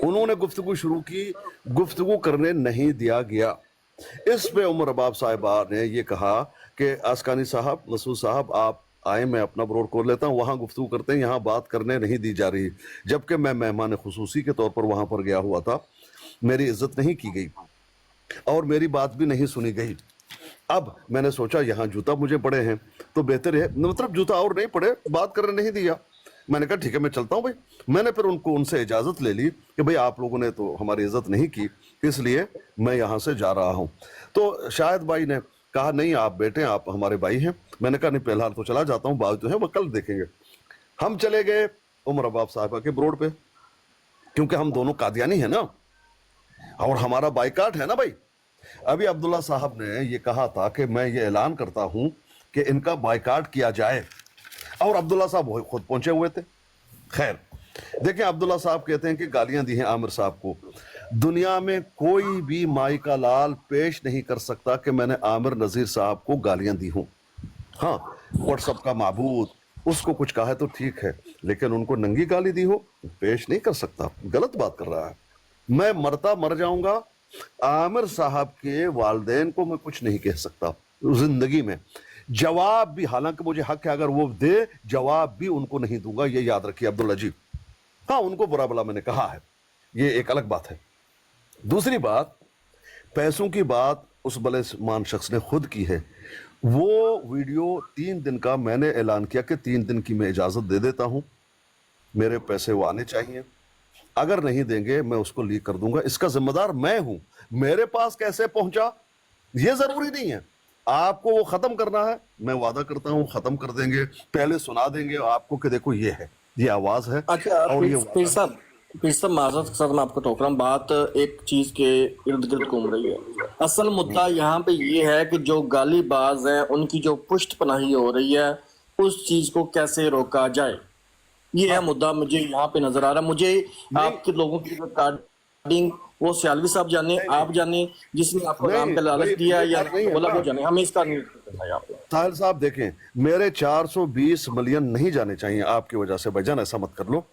Speaker 6: उन्होंने गुफ्तगू शुरू की, गुफ्तगू करने नहीं दिया गया। इस पे उमर अबाब साहिबा ने ये कहा कि आसकानी साहब, मसूद साहब, आप आए, मैं अपना ब्रोड खोल लेता हूँ, वहाँ गुफ्तगू करते हैं, यहाँ बात करने नहीं दी जा रही। जबकि मैं मेहमान खुसूसी के तौर पर वहाँ पर गया हुआ था, मेरी इज्जत नहीं की गई और मेरी बात भी नहीं सुनी गई। अब मैंने सोचा यहाँ जूता मुझे पड़े हैं तो बेहतर है, मतलब जूता और नहीं पड़े, बात करने नहीं दिया। मैंने कहा ठीक है मैं चलता हूँ भाई। मैंने फिर उनसे इजाज़त ले ली कि भाई आप लोगों ने तो हमारी इज्जत नहीं की, इसलिए मैं यहाँ से जा रहा हूँ। तो शाहिद भाई ने कहा नहीं आप बेटे, आप हमारे भाई हैं। मैंने कहा नहीं फिलहाल तो चला जाता हूँ, बात जो है वो कल देखेंगे। हम चले गए उमर अबाब साहिबा के ब्रोड पे, क्योंकि हम दोनों कादियानी हैं ना और हमारा बाइकाट है ना भाई। अभी अब्दुल्ला साहब ने ये कहा था कि मैं ये ऐलान करता हूं कि इनका बाइकाट किया जाए, और अब्दुल्ला साहब खुद पहुंचे हुए थे। खैर देखिए, अब्दुल्ला साहब कहते हैं कि गालियां दी हैं आमिर साहब को। दुनिया में कोई भी माई का लाल पेश नहीं कर सकता कि मैंने आमिर नजीर साहब को गालियां दी हूं। हाँ, व्हाट्सएप का माबूद, उसको कुछ कहा है तो ठीक है, लेकिन उनको नंगी गाली दी हो पेश नहीं कर सकता, गलत बात कर रहा है। मैं मरता मर जाऊंगा, आमिर साहब के वालदेन को मैं कुछ नहीं कह सकता जिंदगी में। जवाब भी, हालांकि मुझे हक है अगर वो दे, जवाब भी उनको नहीं दूंगा, ये याद रखिए अब्दुल्ला जी। हाँ, उनको बुरा भला मैंने कहा है, ये एक अलग बात है। दूसरी बात, पैसों की बात उस भले मान शख्स ने खुद की है। वो वीडियो 3 दिन का मैंने ऐलान किया कि 3 दिन की मैं इजाजत दे देता हूं, मेरे पैसे वो आने चाहिए, अगर नहीं देंगे मैं उसको लीक कर दूंगा, इसका जिम्मेदार मैं हूं। मेरे पास कैसे पहुंचा ये जरूरी नहीं है, आपको वो खत्म करना है, मैं वादा करता हूं खत्म कर देंगे, पहले सुना देंगे आपको कि देखो ये है, ये आवाज है।
Speaker 3: अच्छा
Speaker 6: और ये
Speaker 3: पीर साहब माजरत के साथ मैं आपको टोक रहा हूँ, बात एक चीज के इर्द गिर्द घूम रही है। असल मुद्दा यहाँ पे ये है कि जो गालीबाज हैं उनकी जो पुष्ट पनाही हो रही है, उस चीज को कैसे रोका जाए, ये है मुद्दा मुझे यहाँ पे नजर आ रहा है। मुझे आपके लोगों की रिकॉर्डिंग वो सियालवी साहब जाने, आप जाने, जिसने आपको नाम का लालच दिया या बोला वो जाने, हमें इसका नहीं करना यहाँ पे।
Speaker 6: साहिल साहब देखें, मेरे 420 मिलियन नहीं जाने चाहिए आपकी वजह से, भाईजान ऐसा मत कर लो,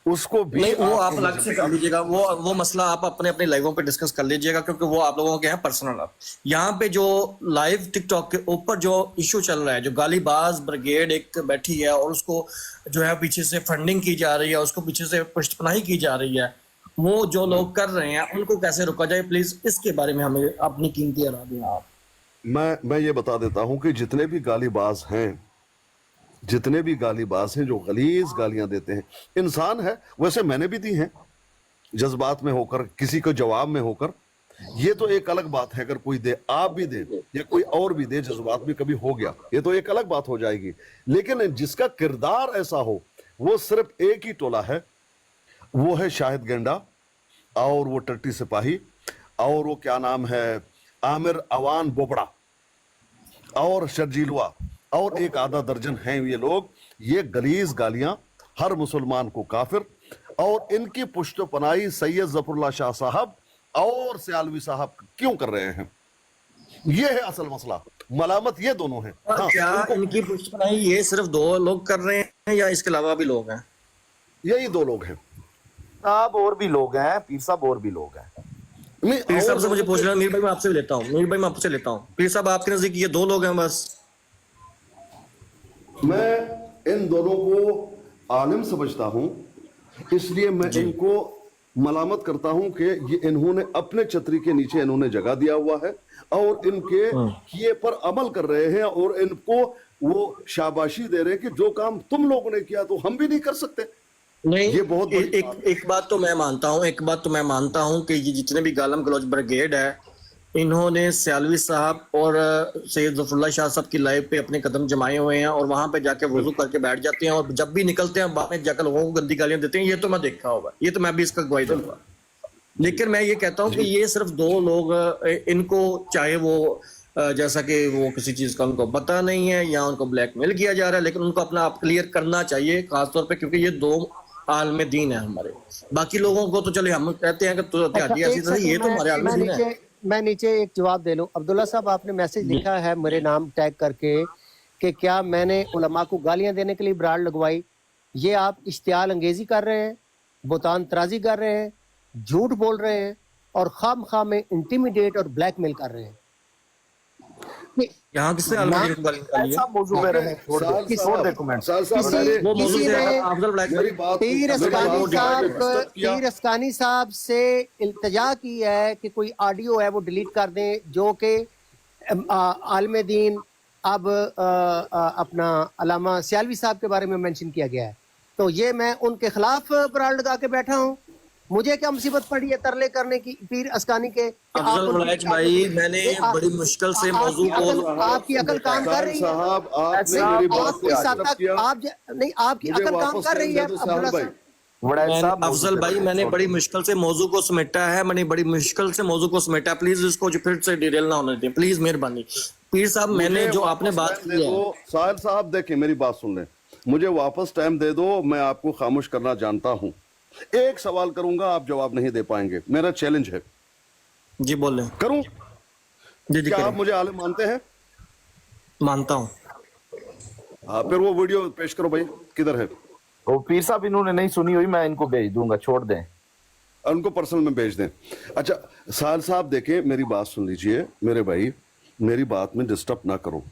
Speaker 6: उसको भी
Speaker 3: नहीं वो आप अलग से कर लीजिएगा, वो मसला आप अपने अपने लाइवों पे डिस्कस कर लीजिएगा, क्योंकि वो आप लोगों के हैं पर्सनल। यहाँ पे जो लाइव टिकटॉक के ऊपर जो इशू चल रहा है, जो गालीबाज ब्रिगेड एक बैठी है और उसको जो है पीछे से फंडिंग की जा रही है, उसको पीछे से पुष्टपनाही की जा रही है, वो जो लोग कर रहे हैं उनको कैसे रोका जाए, प्लीज इसके बारे में हमें अपनी कीमती राय दें आप।
Speaker 6: मैं ये बता देता हूं कि जितने भी गालीबाज हैं, जितने भी गालीबाज हैं जो गलीज गालियां देते हैं, इंसान है, वैसे मैंने भी दी हैं जज्बात में होकर, किसी को जवाब में होकर, ये तो एक अलग बात है। अगर कोई दे, आप भी दे या कोई और भी दे, जज्बात में कभी हो गया, ये तो एक अलग बात हो जाएगी। लेकिन जिसका किरदार ऐसा हो, वो सिर्फ एक ही टोला है, वो है शाहिद गेंडा और वो टट्टी सिपाही और वो क्या नाम है आमिर अवान बोबड़ा और शर्जीलवा और एक आधा दर्जन हैं ये लोग। ये गलीज गालियां हर मुसलमान को काफिर, और इनकी पुष्टपनाही सैयद जफरुल्लाह शाह साहब और सियालवी साहब क्यों कर रहे हैं, ये है असल मसला। मलामत ये दोनों है। हाँ,
Speaker 3: क्या इनकी पुष्टपनाही ये सिर्फ 2 लोग कर रहे हैं या इसके अलावा भी लोग हैं?
Speaker 6: यही 2 लोग हैं
Speaker 7: साहब, और भी लोग हैं पीर साहब, और भी लोग हैं।
Speaker 3: पीर साहब से मुझे पूछ रहा है, मीर भाई मैं आपसे भी लेता हूँ, मीर भाई मैं आपसे लेता हूँ, पीर साहब आपके नजदीक ये 2 लोग हैं बस?
Speaker 6: मैं इन दोनों को आलिम समझता हूं, इसलिए मैं इनको मलामत करता हूं कि ये इन्होंने अपने छतरी के नीचे इन्होंने जगह दिया हुआ है और इनके किए पर अमल कर रहे हैं और इनको वो शाबाशी दे रहे हैं कि जो काम तुम लोगों ने किया तो हम भी नहीं कर सकते।
Speaker 3: नहीं,
Speaker 6: ये बहुत
Speaker 3: एक बात तो मैं मानता हूं कि ये जितने भी गालम गलौज ब्रिगेड है, इन्होंने सियालवी साहब और सैयद जफरुल्लाह शाह साहब की लाइव पे अपने कदम जमाए हुए हैं और वहां पे जाके वुजू करके बैठ जाते हैं और जब भी निकलते हैं बाद में जाकर लोगों को गंदी गालियां देते हैं। ये तो मैं देखा होगा, ये तो मैं भी इसका गवाही दूंगा। लेकिन मैं ये कहता हूँ कि ये सिर्फ 2 लोग, इनको चाहे वो जैसा कि वो किसी चीज का उनको पता नहीं है या उनको ब्लैकमेल किया जा रहा है, लेकिन उनको अपना आप क्लियर करना चाहिए, खासतौर पर क्योंकि ये 2 आलम दीन है हमारे। बाकी लोगों को तो चले हम कहते हैं कि तो ये तो हमारे आलम दीन है।
Speaker 2: मैं नीचे एक जवाब दे लूं। अब्दुल्ला साहब, आपने मैसेज लिखा है मेरे नाम टैग करके कि क्या मैंने उलमा को गालियां देने के लिए ब्रांड लगवाई। ये आप इश्तियाल अंगेजी कर रहे हैं, बुतान तराजी कर रहे हैं, झूठ बोल रहे हैं और खाम में इंटिमिडेट और ब्लैकमेल कर रहे हैं।
Speaker 3: यहाँ किसने
Speaker 7: मौजू में रहे, छोड़ दे कमेंट।
Speaker 2: पीर अस्कानी साहब से इल्तिजा की है कि कोई ऑडियो है वो डिलीट कर दें, जो कि आलम दीन अब अपना अलामा सियालवी साहब के बारे में मेंशन किया गया है। तो ये मैं उनके खिलाफ ब्रांड लगा के बैठा हूँ। मुझे क्या मुसीबत पड़ी है तरले करने की पीर अस्कानी के?
Speaker 3: भाई मैंने बड़ी मुश्किल से मौजू को,
Speaker 2: आपकी अकल काम कर रही है
Speaker 6: साहब, आपने मेरी बात को एक्सेप्ट किया।
Speaker 2: आपकी अकल काम कर रही है
Speaker 3: अफजल भाई। मैंने बड़ी मुश्किल से मौजू को समेटा है, प्लीज इसको फिर से डिटेल ना होने दें, प्लीज मेहरबानी। पीर साहब, मैंने जो आपने बात की है,
Speaker 6: साहिल साहब देखें मेरी बात सुन लें, मुझे वापस टाइम दे दो, मैं आपको खामोश करना जानता हूं। एक सवाल करूंगा, आप जवाब नहीं दे पाएंगे, मेरा चैलेंज है।
Speaker 3: जी बोले।
Speaker 6: करूं?
Speaker 3: जी
Speaker 6: क्या आप मुझे आलिम मानते हैं?
Speaker 3: मानता हूं।
Speaker 6: हाँ, फिर वो वीडियो पेश करो भाई, किधर है?
Speaker 7: वो पीर साहब इन्होंने नहीं सुनी हुई, मैं इनको भेज दूंगा, छोड़ दें,
Speaker 6: उनको पर्सनल में भेज दें। अच्छा साहिल साहब देखें, मेरी बात सुन लीजिए मेरे भाई, मेरी बात में डिस्टर्ब ना करो,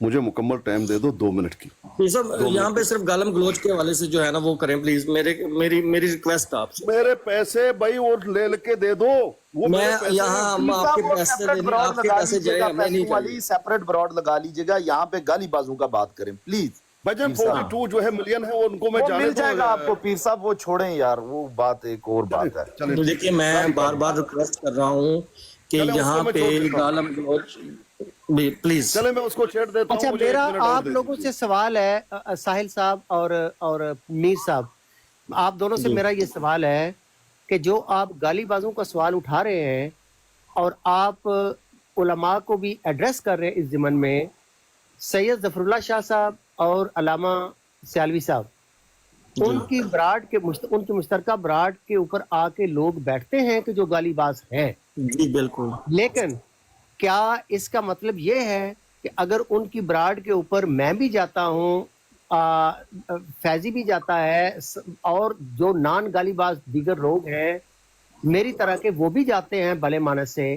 Speaker 6: मुझे मुकम्मल टाइम दे दो 2 मिनट की।
Speaker 3: सब यहाँ पे सिर्फ गालम गलोच के हवाले से जो है ना वो करें प्लीज, मेरी रिक्वेस्ट है आपसे।
Speaker 6: मेरे पैसे भाई वो ले लेके दे दो, वो
Speaker 3: मैं
Speaker 6: मेरे पैसे
Speaker 3: यहाँ आपके पैसे देने, आपके पैसे जाए, मैं नहीं चाहिए।
Speaker 7: सेपरेट ब्रॉड लगा लीजिएगा, यहाँ पे गाली बाजू का बात करें प्लीज।
Speaker 6: बजट 42 जो है मिलियन है, वो उनको मैं
Speaker 7: वो
Speaker 6: जाने
Speaker 7: मिल
Speaker 6: दूंगा।
Speaker 7: जाएगा आपको पीर साहब, वो छोड़ें यार, वो बात एक और बात है।
Speaker 6: चलिए
Speaker 3: देखिए मैं बार बार रिक्वेस्ट कर रहा हूँ कि
Speaker 6: चले, उसको
Speaker 3: यहाँ
Speaker 6: मैं
Speaker 3: पे
Speaker 6: छोड़ देता हूँ।
Speaker 3: गालम गलोच प्लीज।
Speaker 6: चले मैं उसको छेड़ देता हूँ।
Speaker 2: अच्छा
Speaker 6: मुझे
Speaker 2: मेरा
Speaker 6: 1 मिनट और
Speaker 2: आप
Speaker 6: दे
Speaker 2: लोगों
Speaker 6: दीजिए।
Speaker 2: से सवाल है साहिल साहब और मीर साहब, आप दोनों से मेरा ये सवाल है कि जो आप गालीबाजों का सवाल उठा रहे हैं और आप उलमा को भी एड्रेस कर रहे हैं इस ज़िमन में, सैयद ज़फ़रुल्लाह शाह साहब और अल्लामा सियालवी साहब, उनकी ब्राड के उनकी मुश्तरका ब्राड के ऊपर आके लोग बैठते हैं कि जो गालीबाज हैं।
Speaker 3: जी बिल्कुल।
Speaker 2: लेकिन क्या इसका मतलब ये है कि अगर उनकी ब्राड के ऊपर मैं भी जाता हूँ, फैजी भी जाता है और जो नान गालीबाज दीगर लोग हैं मेरी तरह के वो भी जाते हैं भले मानस से,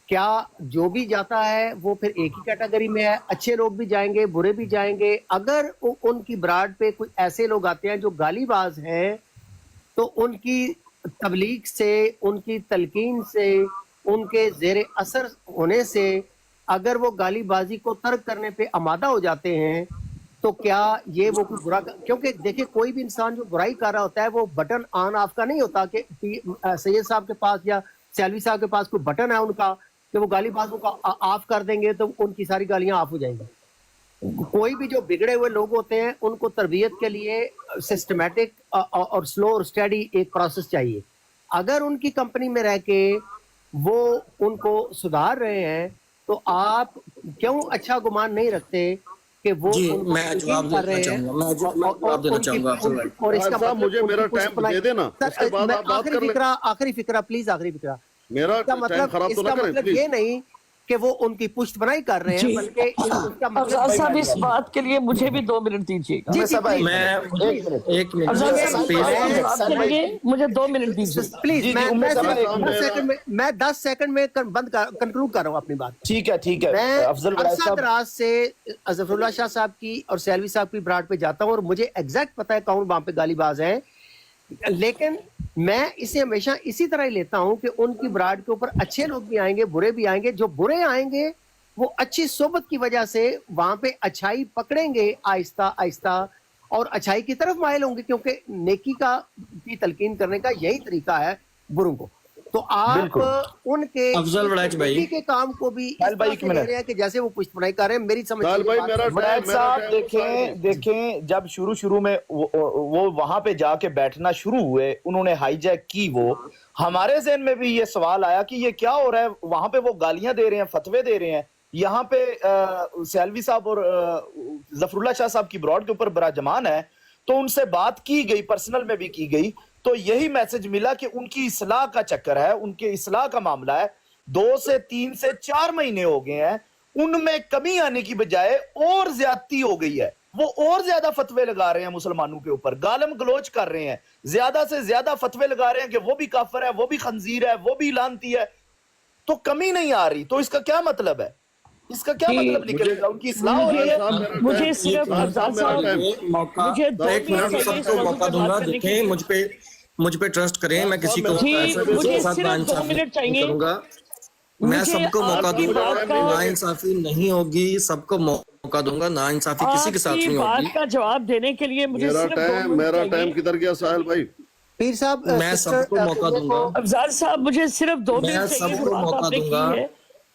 Speaker 2: क्या जो भी जाता है वो फिर एक ही कैटेगरी में है? अच्छे लोग भी जाएंगे, बुरे भी जाएंगे। अगर उनकी ब्राड पे कोई ऐसे लोग आते हैं जो गालीबाज हैं तो उनकी तबलीग से, उनकी तलकीन से, उनके जेर असर होने से अगर वो गालीबाजी को तर्क करने पे आमादा हो जाते हैं तो क्या ये वो कोई बुरा, क्योंकि देखिए कोई भी इंसान जो बुराई कर रहा होता है वो बटन ऑन ऑफ का नहीं होता कि सैयद साहब के पास या सियालवी साहब के पास कोई बटन है उनका कि वो गालीबाजों का ऑफ कर देंगे तो उनकी सारी गालियां ऑफ हो जाएंगी। कोई भी जो बिगड़े हुए लोग होते हैं उनको तरबियत के लिए सिस्टमेटिक और स्लो और स्टडी एक प्रोसेस चाहिए। अगर उनकी कंपनी में रह के वो उनको सुधार रहे हैं तो आप क्यों अच्छा गुमान नहीं रखते कि वो
Speaker 3: जी मैं जवाब देना चाहूंगा, मैं जवाब देना चाहूंगा।
Speaker 2: और इसका
Speaker 6: साहब मुझे मेरा टाइम दे देना, उसके बाद आप बात कर लें।
Speaker 2: आखिरी फिक्रा प्लीज, आखिरी फिक्रा।
Speaker 6: मेरा
Speaker 2: इसका
Speaker 6: टाइम खराब तो ना करें
Speaker 2: मतलब
Speaker 6: प्लीज।
Speaker 2: ये नहीं कि वो उनकी पुष्ट बनाई कर रहे हैं,
Speaker 1: जी।
Speaker 2: बल्कि इसका
Speaker 1: अफजाल साहब इस बात के लिए मुझे भी 2 मिनट दीजिएगा।
Speaker 2: जी, जी, please।
Speaker 3: मैं एक मिनट
Speaker 1: अफजाल
Speaker 3: प्लीज।
Speaker 1: साहब बात के लिए मुझे 2 मिनट दीजिए
Speaker 2: प्लीज।
Speaker 7: जी,
Speaker 2: मैं
Speaker 7: उम्मीद है
Speaker 2: 10 सेकंड में, मैं 10 सेकंड में कंक्लूड कर रहा हूँ अपनी बात।
Speaker 7: ठीक है ठीक है।
Speaker 2: मैं
Speaker 7: अफजल बड़ाई
Speaker 2: अरसा
Speaker 7: साहब,
Speaker 2: दराज से ज़फ़रुल्लाह शाह साहब की और सियालवी साहब की ब्राड पे जाता हूँ और मुझे एग्जैक्ट पता है कौन वहां पे गालीबाज है, लेकिन मैं इसे हमेशा इसी तरह ही लेता हूं कि उनकी ब्राड के ऊपर अच्छे लोग भी आएंगे, बुरे भी आएंगे। जो बुरे आएंगे वो अच्छी सोबत की वजह से वहां पे अच्छाई पकड़ेंगे आहिस्ता आहिस्ता और अच्छाई की तरफ माइल होंगे, क्योंकि नेकी की तलकीन करने का यही तरीका है बुरों को। तो आप उनके
Speaker 3: अफजल वड़ैच भाई,
Speaker 2: नेकी के काम को भी इस
Speaker 7: साहिल भाई,
Speaker 2: तरह
Speaker 7: एक
Speaker 2: से ले
Speaker 7: मिनट।
Speaker 2: रहे हैं कि जैसे वो पुष्टपनाई कर रहे हैं। मेरी समझ
Speaker 6: साहिल भाई मेरा
Speaker 7: बड़ैच साहब
Speaker 6: टाइम
Speaker 7: देखें जब शुरू में वो वहां पे जाके बैठना शुरू हुए, उन्होंने हाईजैक की, वो हमारे ज़हन में भी ये सवाल आया कि ये क्या हो रहा है। वहां पे वो गालियां दे रहे हैं, फतवे दे रहे हैं, यहाँ पे सियालवी साहब और ज़फ़रुल्लाह शाह साहब की ब्रॉड के ऊपर बराजमान है, तो उनसे बात की गई, पर्सनल में भी की गई, तो यही मैसेज मिला कि उनकी इस्लाह का चक्कर है, उनके इस्लाह का मामला है। 2 से 3 से 4 महीने हो गए हैं, उनमें कमी आने की बजाय और ज्यादती हो गई है। वो और ज्यादा फतवे लगा रहे हैं मुसलमानों के ऊपर, गालम गलोच कर रहे हैं, ज्यादा से ज्यादा फतवे लगा रहे हैं कि वो भी काफिर है, वो भी खंजीर है, वो भी लानती है। तो कमी नहीं आ रही, तो इसका क्या मतलब है? इसका क्या मतलब निकलेगा? उनकी इस्लाह हो रही है।
Speaker 1: मुझे सिर्फ अफजाल साहब
Speaker 3: मौका
Speaker 1: मुझे 2
Speaker 3: एक मिनट सबको मौका दूंगा। देखें मुझ पे ट्रस्ट करें, मैं किसी को
Speaker 1: जी,
Speaker 3: ऐसे
Speaker 1: मुझे
Speaker 3: साथ
Speaker 1: सिर्फ 2
Speaker 3: नाइंसाफी
Speaker 1: मिनट चाहिए।
Speaker 3: करूंगा। मैं
Speaker 1: मुझे
Speaker 3: सबको मौका
Speaker 1: आपकी
Speaker 3: दूंगा,
Speaker 1: बात का-
Speaker 3: नाइंसाफी नहीं होगी, सबको मौका दूंगा, नाइंसाफी किसी के साथ
Speaker 1: आपकी
Speaker 3: नहीं
Speaker 1: बात
Speaker 3: होगी।
Speaker 1: का जवाब देने के लिए मुझे सिर्फ 2 मिनट
Speaker 6: मेरा
Speaker 1: चाहिए।
Speaker 6: टाइम किधर गया साहिल भाई?
Speaker 2: पीर साहब
Speaker 3: मैं सबको मौका दूंगा,
Speaker 1: अफजाल साहब मुझे सिर्फ 2
Speaker 3: मैं
Speaker 1: मिनट चाहिए।
Speaker 3: सबको
Speaker 1: बात
Speaker 3: मौका
Speaker 1: आपने की
Speaker 3: दूंगा।
Speaker 1: है।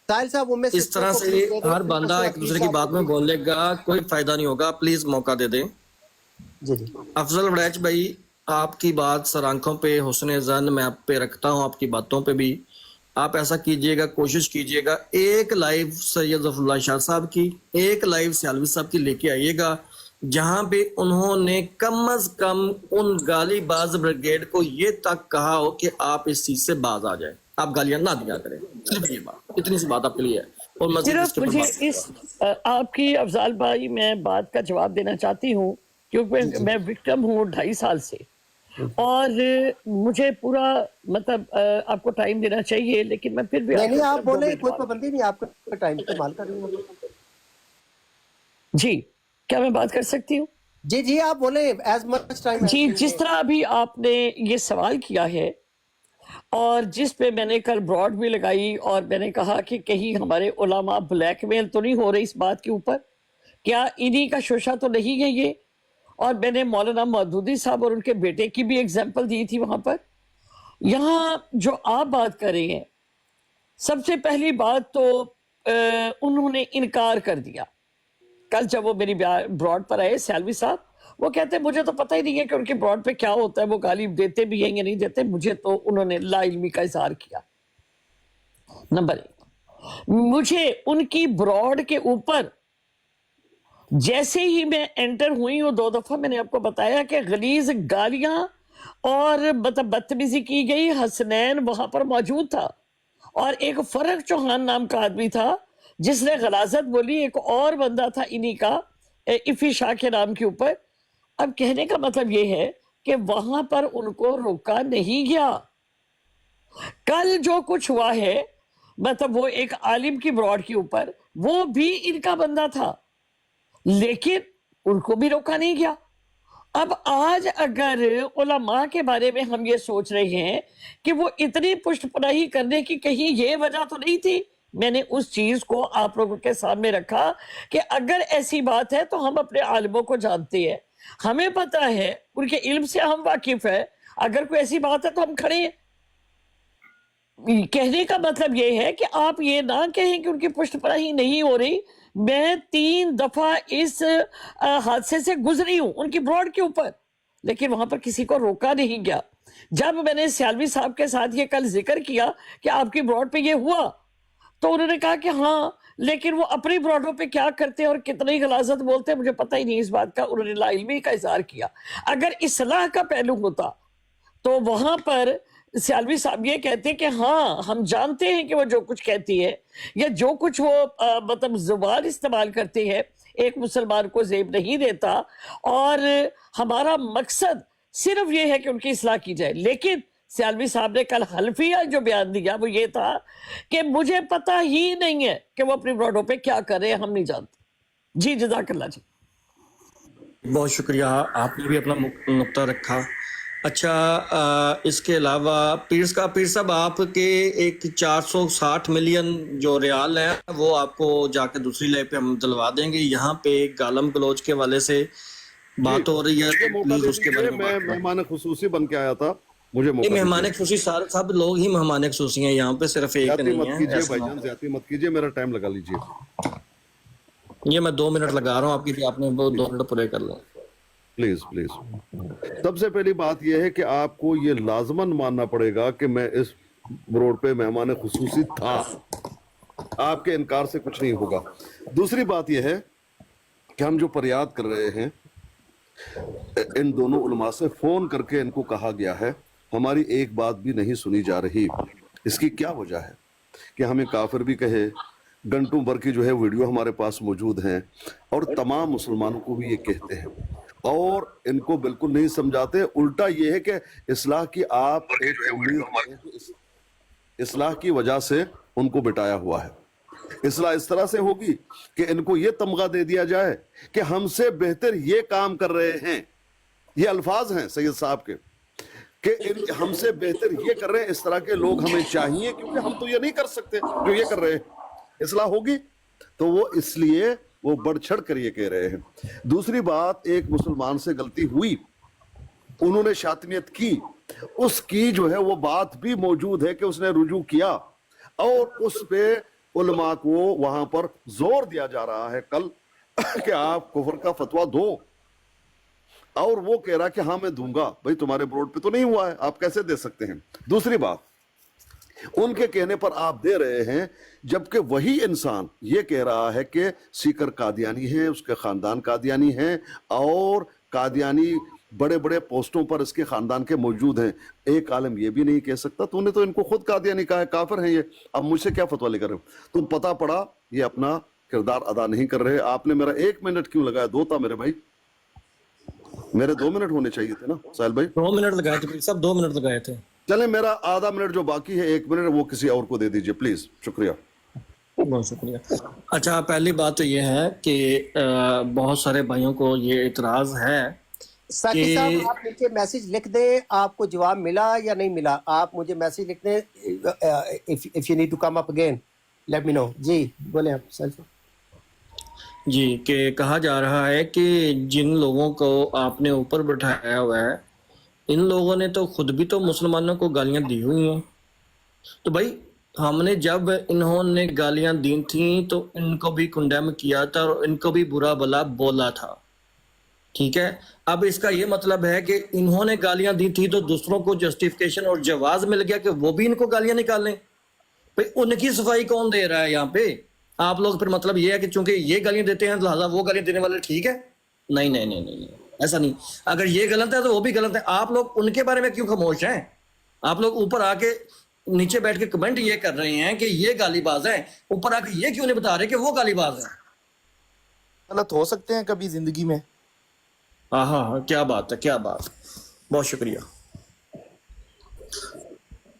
Speaker 2: साहिल साहब उनमें
Speaker 3: इस तरह से हर बंदा एक दूसरे की बात में बोलेगा, कोई फायदा नहीं होगा। प्लीज मौका दे दें।
Speaker 2: जी जी
Speaker 3: अफजल वड़ैच भाई, आपकी बात सर आंखों पे हुस्न ज़न मैं आप पे रखता हूँ, आपकी बातों पे भी। आप ऐसा कीजिएगा, कोशिश कीजिएगा, एक लाइव सैयद ज़फ़रुल्लाह शाह साहब की, एक लाइव सियालवी साहब की लेके आइएगा, जहां पे उन्होंने कम अज कम उन गालीबाज ब्रिगेड को ये तक कहा हो कि आप इस चीज से बाज आ जाए, आप गालियां ना दिया करें। सिर्फ ये बात, इतनी सी बात आपके लिए है। और मजीद
Speaker 1: सिर्फ
Speaker 3: इसके ऊपर
Speaker 1: मुझे
Speaker 3: बात
Speaker 1: इस आपकी अफजाल भाई मैं बात का जवाब देना चाहती हूँ, क्योंकि मैं विक्टिम हूँ 2.5 साल से, और मुझे पूरा मतलब आपको टाइम देना चाहिए, लेकिन मैं फिर भी
Speaker 2: नहीं,
Speaker 1: आपको
Speaker 2: आप
Speaker 1: सिर्फ 2
Speaker 2: बोले,
Speaker 1: मिनट
Speaker 2: कोई
Speaker 1: बात-
Speaker 2: पाबंदी नहीं, आपका टाइम इस्तेमाल कर रही हूँ।
Speaker 1: जी, क्या मैं बात कर सकती हूँ?
Speaker 2: जी आप बोले, एज मच टाइम।
Speaker 1: जी, जिस तरह अभी आपने ये सवाल किया है और जिस पे मैंने कल ब्रॉड भी लगाई और मैंने कहा कि कहीं हमारे उलमा ब्लैकमेल तो नहीं हो रही इस बात के ऊपर, क्या इन्हीं का शोशा तो नहीं है ये? और मैंने मौलाना मौदूदी साहब और उनके बेटे की भी एग्जाम्पल दी थी वहां पर। यहाँ जो आप बात कर रहे हैं, सबसे पहली बात तो उन्होंने इनकार कर दिया। कल जब वो मेरी ब्रॉड पर आए सियालवी साहब, वो कहते हैं मुझे तो पता ही नहीं है कि उनके ब्रॉड पे क्या होता है, वो गाली देते भी हैं या नहीं देते, मुझे तो उन्होंने लाइल्मी का इजहार किया। नंबर 1, मुझे उनकी ब्रॉड के ऊपर जैसे ही मैं एंटर हुई हूँ 2 दफा मैंने आपको बताया कि गलीज गालियां और मतलब बदतमीजी की गई। हसनैन वहां पर मौजूद था और एक फर्क चौहान नाम का आदमी था जिसने गलाजत बोली। एक और बंदा था इन्हीं का, इफी शाह के नाम के ऊपर। अब कहने का मतलब ये है कि वहां पर उनको रोका नहीं गया। कल जो कुछ हुआ है, मतलब वो एक आलिम की ब्रॉड के ऊपर, वो भी इनका बंदा था, लेकिन उनको भी रोका नहीं गया। अब आज अगर उलमा के बारे में हम ये सोच रहे हैं कि वो इतनी पुष्टपनाही करने की कहीं ये वजह तो नहीं थी, मैंने उस चीज को आप लोगों के सामने रखा कि अगर ऐसी बात है तो हम अपने आलिमों को जानते हैं, हमें पता है, उनके इल्म से हम वाकिफ है। अगर कोई ऐसी बात है तो हम खड़े हैं। कहने का मतलब ये है कि आप ये ना कहें कि उनकी पुष्टपनाही नहीं हो रही। मैं 3 दफा इस हादसे से गुजरी हूं उनकी ब्रॉड के ऊपर, लेकिन वहां पर किसी को रोका नहीं गया। जब मैंने सियालवी साहब के साथ ये कल जिक्र किया कि आपकी ब्रॉड पे ये हुआ, तो उन्होंने कहा कि हाँ, लेकिन वो अपनी ब्रॉडों पे क्या करते हैं और कितनी गलाजत बोलते हैं मुझे पता ही नहीं इस बात का। उन्होंने लाइल्मी का इजहार किया। अगर इस्लाह का पहलू होता तो वहां पर सियालवी साहब ये कहते हैं कि हाँ, हम जानते हैं कि वो जो कुछ कहती है या जो कुछ वो मतलब जुबान इस्तेमाल करती है एक मुसलमान को जेब नहीं देता, और हमारा मकसद सिर्फ ये है कि उनकी इस्लाह की जाए। लेकिन सियालवी साहब ने कल हल्फिया जो बयान दिया वो ये था कि मुझे पता ही नहीं है कि वो अपनी ब्रॉडों पे क्या कर रहे हैं, हम नहीं जानते। जी, जज़ाकल्लाह जी।
Speaker 3: बहुत शुक्रिया, आपने भी अपना नुक्ता रखा। अच्छा, इसके अलावा पीर साहब आपके एक 460 मिलियन जो रियाल है वो आपको जाके दूसरी लाइव पे हम दिलवा देंगे। यहाँ पे गालम गलोच के वाले से बात हो रही है, तो प्लीज उसके बारे में
Speaker 6: मैं मेहमान खुसूसी बन के आया था, मुझे मौका
Speaker 3: मेहमान खुशी सब लोग ही मेहमान खुशी हैं यहाँ पे, सिर्फ एक
Speaker 6: ज्यादती
Speaker 3: नहीं
Speaker 6: मत
Speaker 3: है।
Speaker 6: कीजिए
Speaker 3: ऐसा ना
Speaker 6: भाईजान, ज्यादती मत कीजिए, मेरा टाइम लगा लीजिए।
Speaker 3: हो। ये मैं 2 मिनट लगा रहा हूँ आपकी, आपने वो 2 मिनट पूरे कर लें
Speaker 6: प्लीज प्लीज। सबसे पहली बात यह है कि आपको ये लाजमन मानना पड़ेगा कि मैं इस रोड पे मेहमान खुसूसी था, आपके इनकार से कुछ नहीं होगा। दूसरी बात यह है कि हम जो फरियाद कर रहे हैं, इन दोनों उलमा से फोन करके इनको कहा गया है हमारी एक बात भी नहीं सुनी जा रही। इसकी क्या वजह है कि हमें काफिर भी कहे, घंटों भर की जो है वीडियो हमारे पास मौजूद हैं, और तमाम मुसलमानों को भी ये कहते हैं और इनको बिल्कुल नहीं समझाते। उल्टा ये है कि इस्लाह की आप एक इस्लाह की वजह से उनको बिठाया हुआ है। इस्लाह इस तरह से होगी कि इनको ये तमगा दे दिया जाए कि हमसे बेहतर ये काम कर रहे हैं। ये अल्फाज हैं सैयद साहब के कि हमसे बेहतर ये कर रहे हैं, इस तरह के लोग हमें चाहिए, क्योंकि हम तो ये नहीं कर सकते जो ये कर रहे हैं। इस्लाह होगी तो वो इसलिए वो बढ़ चढ़ कर ये कह रहे हैं। दूसरी बात, एक मुसलमान से गलती हुई, उन्होंने शातिमियत की, उसकी जो है वो बात भी मौजूद है कि उसने रुजू किया और उस पे उलमा को वहां पर जोर दिया जा रहा है कल कि आप कुफर का फतवा दो, और वो कह रहा कि हाँ मैं दूंगा। भाई तुम्हारे बोर्ड पे तो नहीं हुआ है, आप कैसे दे सकते हैं? दूसरी बात, उनके कहने पर आप दे रहे हैं, जबकि वही इंसान ये कह रहा है कि सीकर कादियानी है, उसके खानदान कादियानी है और कादियानी बड़े बड़े पोस्टों पर इसके खानदान के मौजूद हैं, एक आलम ये भी नहीं कह सकता तूने तो इनको खुद कादियानी कहा है, काफिर हैं ये, अब मुझसे क्या फतवा लेकर रहे हो तुम? पता पड़ा ये अपना किरदार अदा नहीं कर रहे। आपने मेरा 1 मिनट क्यों लगाया? 2 था मेरे भाई, मेरे 2 मिनट होने चाहिए थे ना साहिल भाई।
Speaker 3: 2 मिनट लगाए थे, सब 2 मिनट लगाए थे।
Speaker 6: चले मेरा आधा मिनट जो बाकी है, 1 मिनट वो किसी और को दे दीजिए प्लीज, शुक्रिया।
Speaker 3: बहुत शुक्रिया। अच्छा, पहली बात तो ये है कि बहुत सारे भाइयों को ये इतराज है
Speaker 2: साकिब साहब, आप नीचे मैसेज लिख दें आपको जवाब मिला या नहीं मिला। आप मुझे मैसेज लिख दें, if you need to come up again let me know. जी बोले आप सर
Speaker 3: जी, कि कहा जा रहा है कि जिन लोगों को आपने ऊपर बैठाया हुआ है, इन लोगों ने तो खुद भी तो मुसलमानों को गालियां दी हुई हैं। तो भाई हमने जब इन्होंने गालियां दी थी तो इनको भी कंडेम किया था और इनको भी बुरा भला बोला था, ठीक है। अब इसका ये मतलब है कि इन्होंने गालियां दी थी तो दूसरों को जस्टिफिकेशन और जवाज मिल गया कि वो भी इनको गालियां निकालें। भाई उनकी सफाई कौन दे रहा है यहाँ पे? आप लोग फिर मतलब ये है कि चूंकि ये गालियां देते हैं लिहाजा वो गालियां देने वाले ठीक है? नहीं नहीं नहीं नहीं, ऐसा नहीं। अगर ये गलत है तो वो भी गलत है। आप लोग उनके बारे में क्यों खामोश हैं? आप लोग ऊपर आके नीचे बैठ के कमेंट ये कर रहे हैं कि ये गालीबाज है, ऊपर आके ये क्यों नहीं बता रहे कि वो गालीबाज है?
Speaker 7: गलत हो सकते हैं कभी जिंदगी में।
Speaker 3: हाँ हाँ हाँ, क्या बात है, क्या बात। बहुत शुक्रिया।